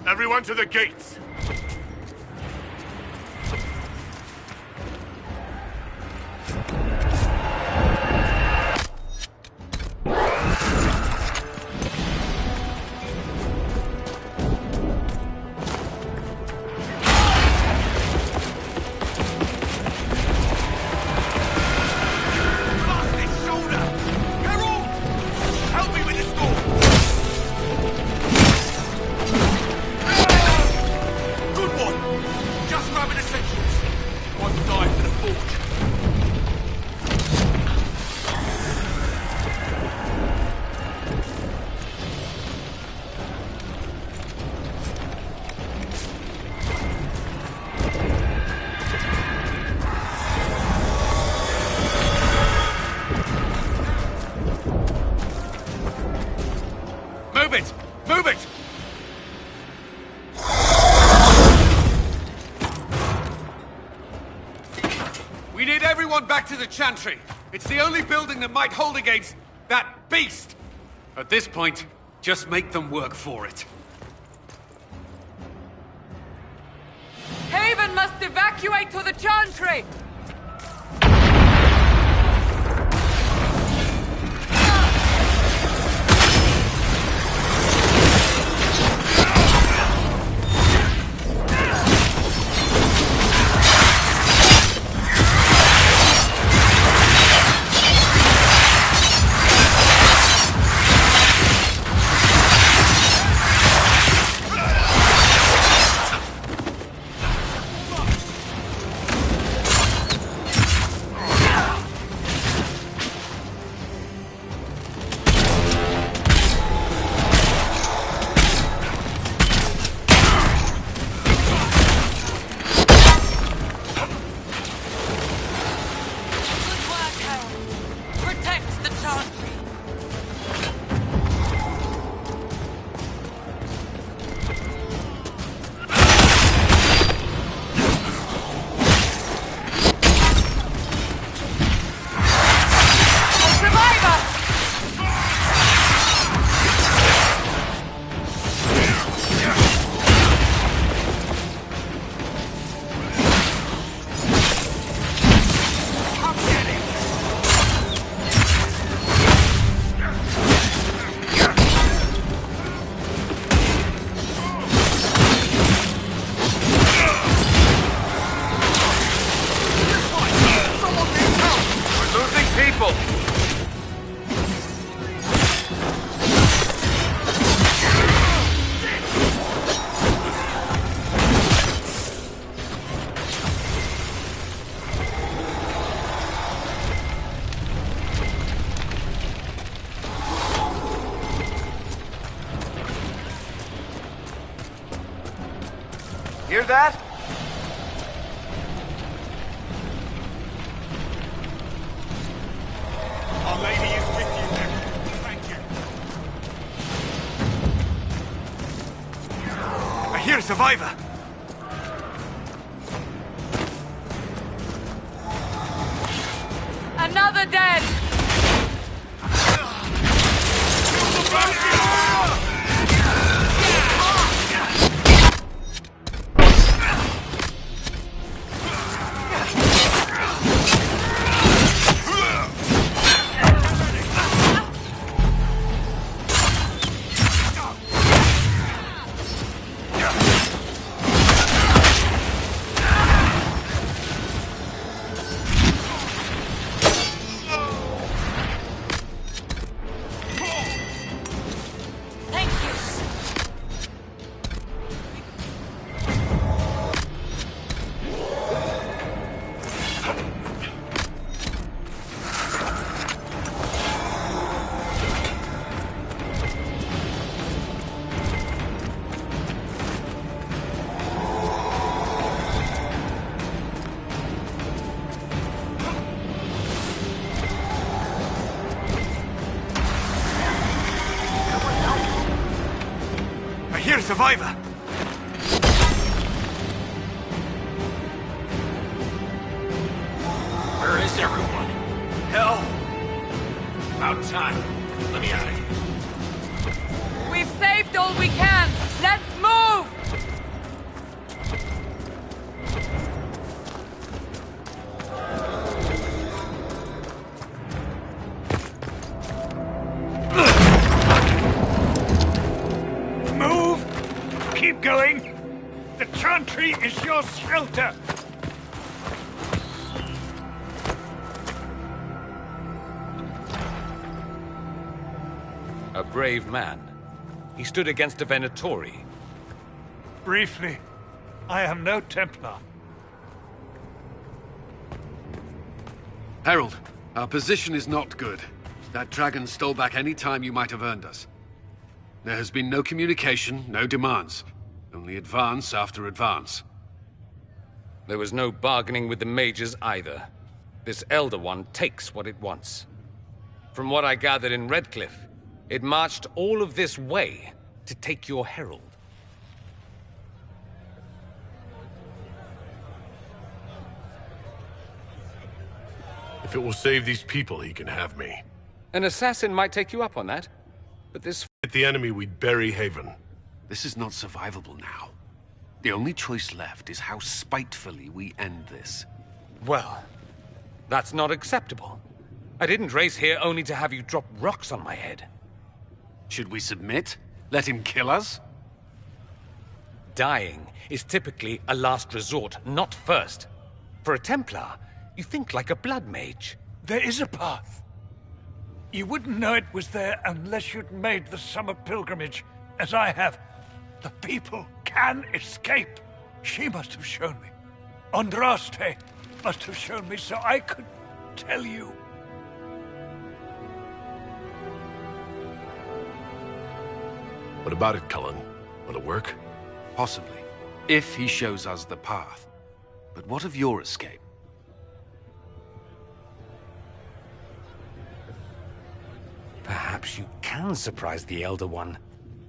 Speaker 21: Everyone to the gates!
Speaker 17: Move it! Move it! We need everyone back to the Chantry. It's the only building that might hold against that beast. At this point, just make them work for it.
Speaker 1: Haven must evacuate to the Chantry!
Speaker 19: that?
Speaker 9: Our lady is with you, then. Thank you.
Speaker 19: I hear a survivor.
Speaker 10: Another dead!
Speaker 19: Here, survivor!
Speaker 2: Where is everyone?
Speaker 19: Hell!
Speaker 2: About time. Let me out of here.
Speaker 10: We've saved all we can! Let's move!
Speaker 9: Keep going! The Chantry is your shelter!
Speaker 7: A brave man. He stood against a Venatori.
Speaker 9: Briefly, I am no Templar.
Speaker 17: Herald, our position is not good. That dragon stole back any time you might have earned us. There has been no communication, no demands. Only advance after advance.
Speaker 7: There was no bargaining with the mages either. This Elder One takes what it wants. From what I gathered in Redcliffe, it marched all of this way to take your herald.
Speaker 14: If it will save these people, he can have me.
Speaker 7: An assassin might take you up on that, but this...
Speaker 14: At the enemy, we'd bury Haven.
Speaker 17: This is not survivable now. The only choice left is how spitefully we end this.
Speaker 7: Well, that's not acceptable. I didn't race here only to have you drop rocks on my head.
Speaker 17: Should we submit? Let him kill us?
Speaker 7: Dying is typically a last resort, not first. For a Templar, you think like a blood mage.
Speaker 9: There is a path. You wouldn't know it was there unless you'd made the summer pilgrimage, as I have. The people can escape. She must have shown me. Andraste must have shown me so I could tell you.
Speaker 14: What about it, Cullen? Will it work?
Speaker 17: Possibly. If he shows us the path. But what of your escape?
Speaker 7: Perhaps you can surprise the Elder One.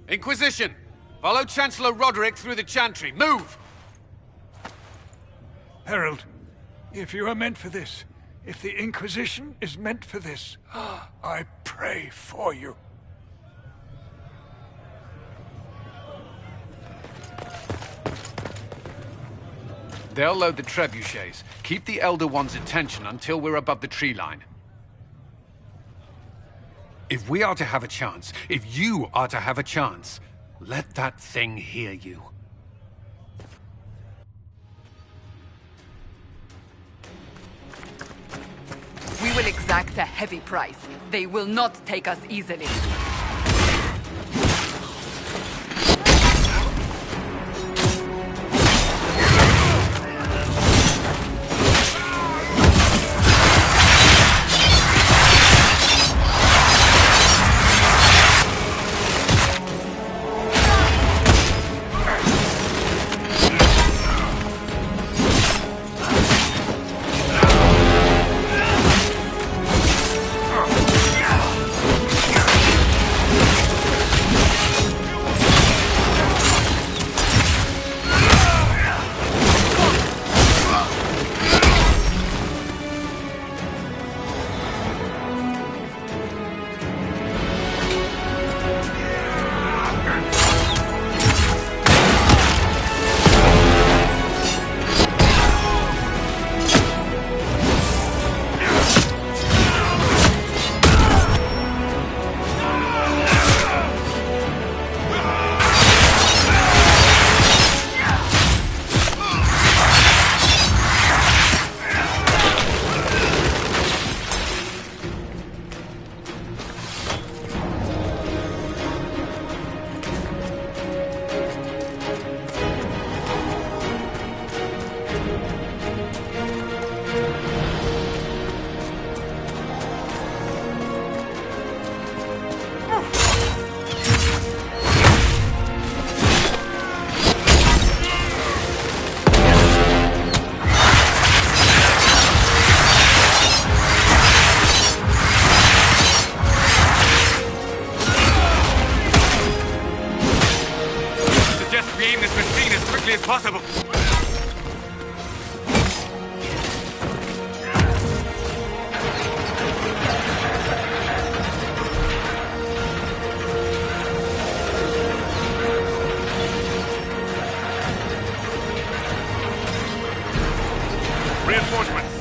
Speaker 17: Inquisition! Follow Chancellor Roderick through the Chantry. Move!
Speaker 9: Herald, if you are meant for this, if the Inquisition is meant for this, I pray for you.
Speaker 17: They'll load the trebuchets. Keep the Elder One's attention until we're above the tree line. If we are to have a chance, if you are to have a chance, let that thing hear you.
Speaker 5: We will exact a heavy price. They will not take us easily.
Speaker 17: Reinforcements!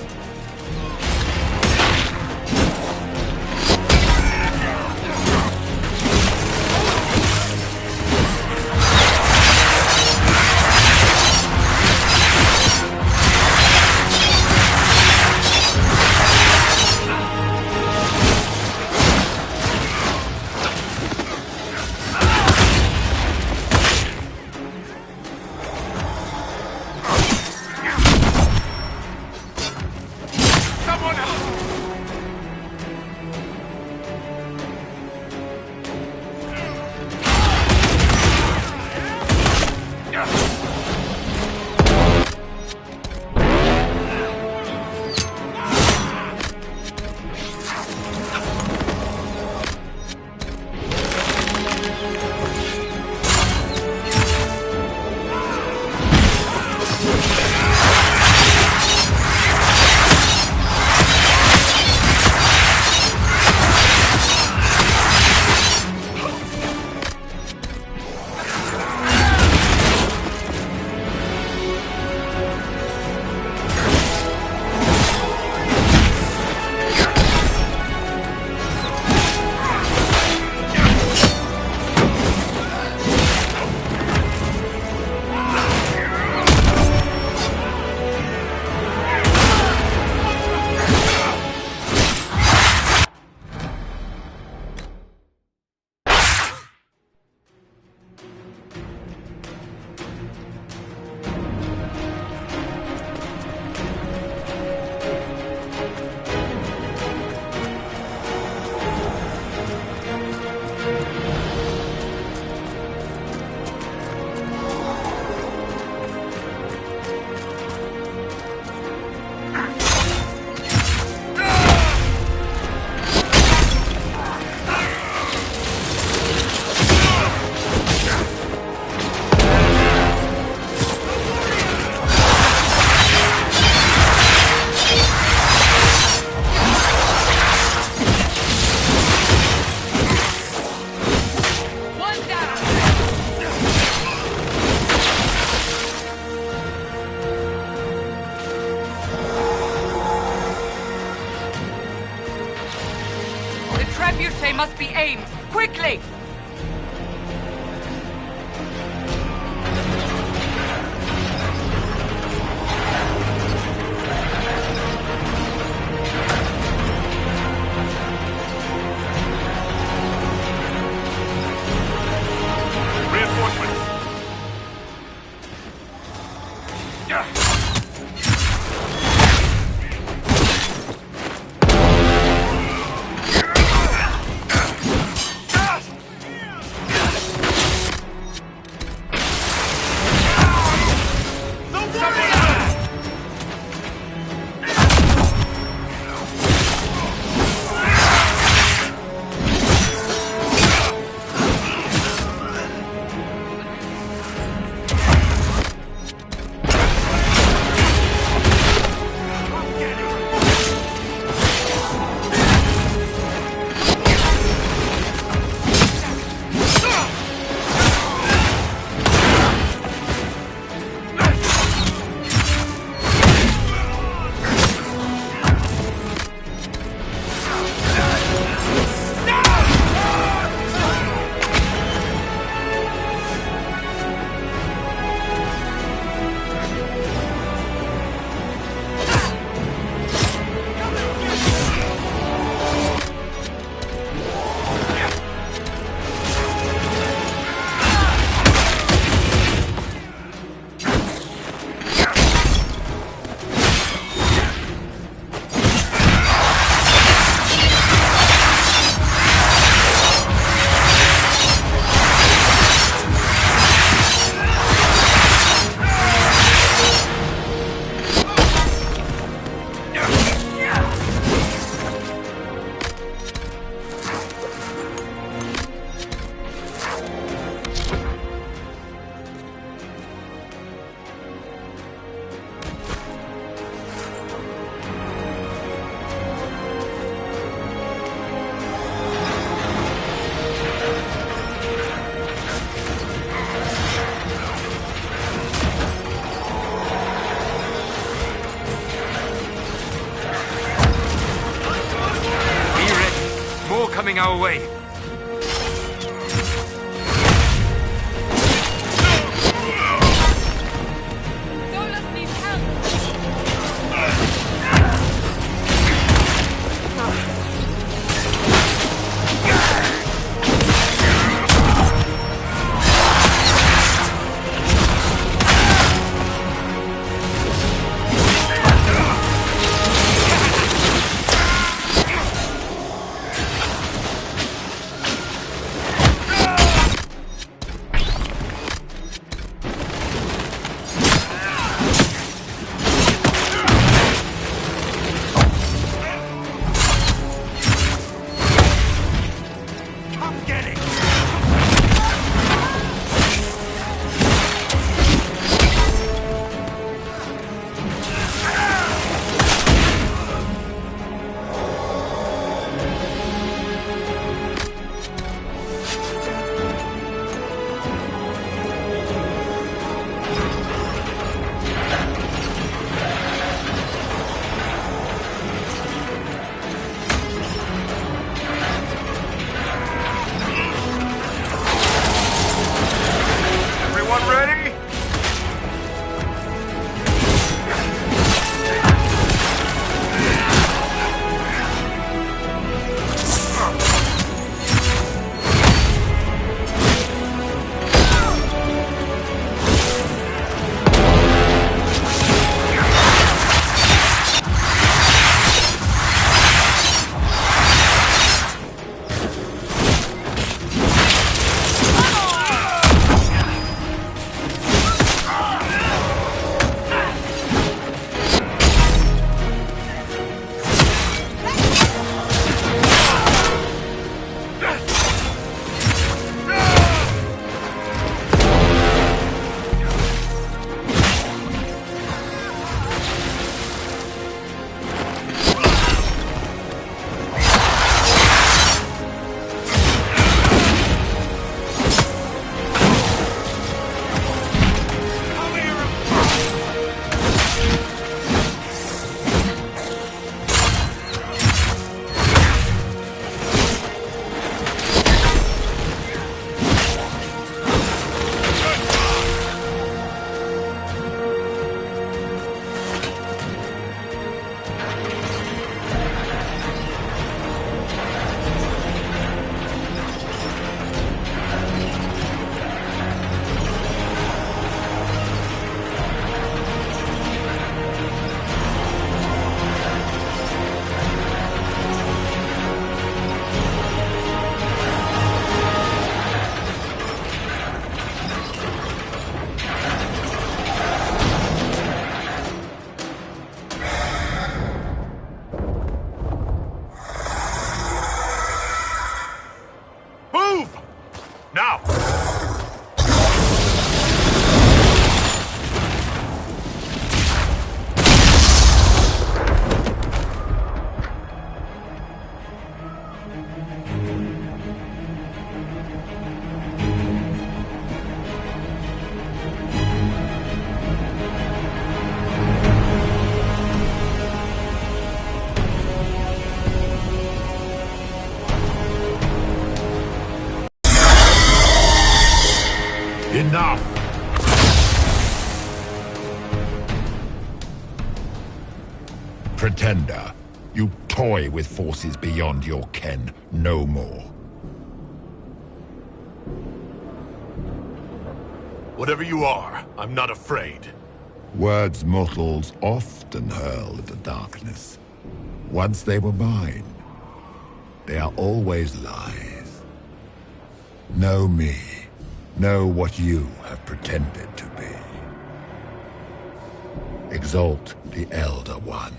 Speaker 5: Trebuchet must be aimed! Quickly!
Speaker 17: Reinforcements!
Speaker 7: coming our way.
Speaker 8: Solas needs help!
Speaker 14: Enough! Pretender, you toy with forces beyond your ken. No more.
Speaker 21: Whatever you are, I'm not afraid.
Speaker 14: Words mortals often hurl at the darkness. Once they were mine, they are always lies. Know me. Know what you have pretended to be. Exalt the Elder One.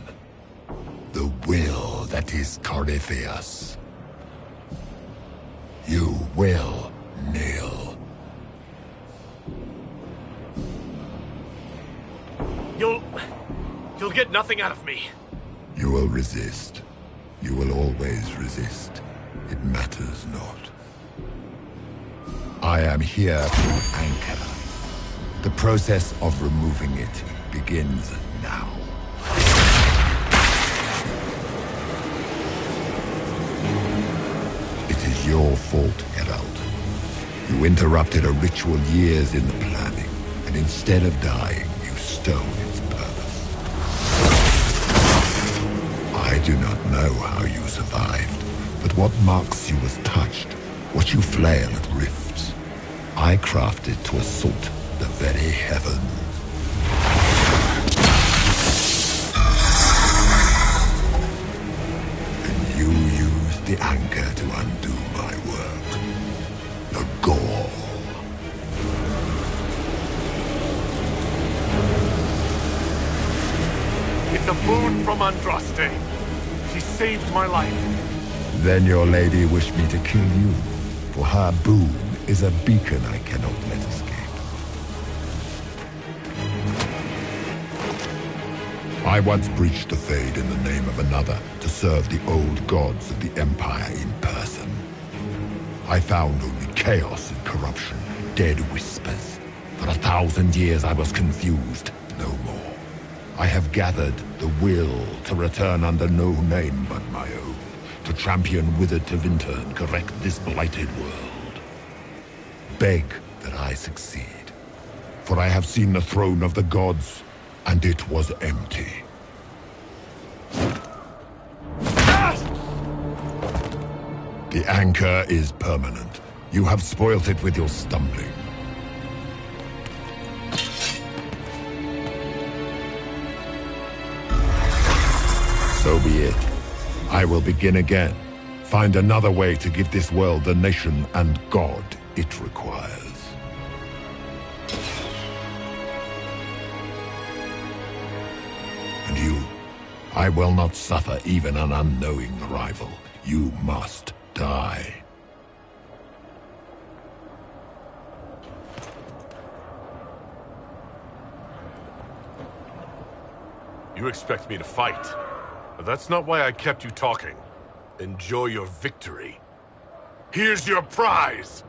Speaker 14: The will that is Corypheus. You will kneel.
Speaker 21: You'll get nothing out of me.
Speaker 14: You will resist. You will always resist. It matters not. I am here to anchor. The process of removing it begins now. fault, Herald. You interrupted a ritual years in the planning, and instead of dying, you stole its purpose. I do not know how you survived, but what marks you as touched, what you flail at rifts, I crafted to assault the very heavens. And you used the anchor to undo my work. The Gall.
Speaker 17: It's a boon from Andraste. She saved my life.
Speaker 14: Then your lady wished me to kill you, for her boon is a beacon I cannot let escape. I once breached the Fade in the name of another to serve the old gods of the Empire in person. I found only chaos and corruption, dead whispers. For 1,000 years I was confused, no more. I have gathered the will to return under no name but my own, to champion Withered Tevinter and correct this blighted world. Beg that I succeed, for I have seen the throne of the gods, and it was empty. The anchor is permanent. You have spoilt it with your stumbling. So be it. I will begin again. Find another way to give this world the nation and God it requires. And you, I will not suffer even an unknowing rival. You must die.
Speaker 17: You expect me to fight, but that's not why I kept you talking. Enjoy your victory. Here's your prize!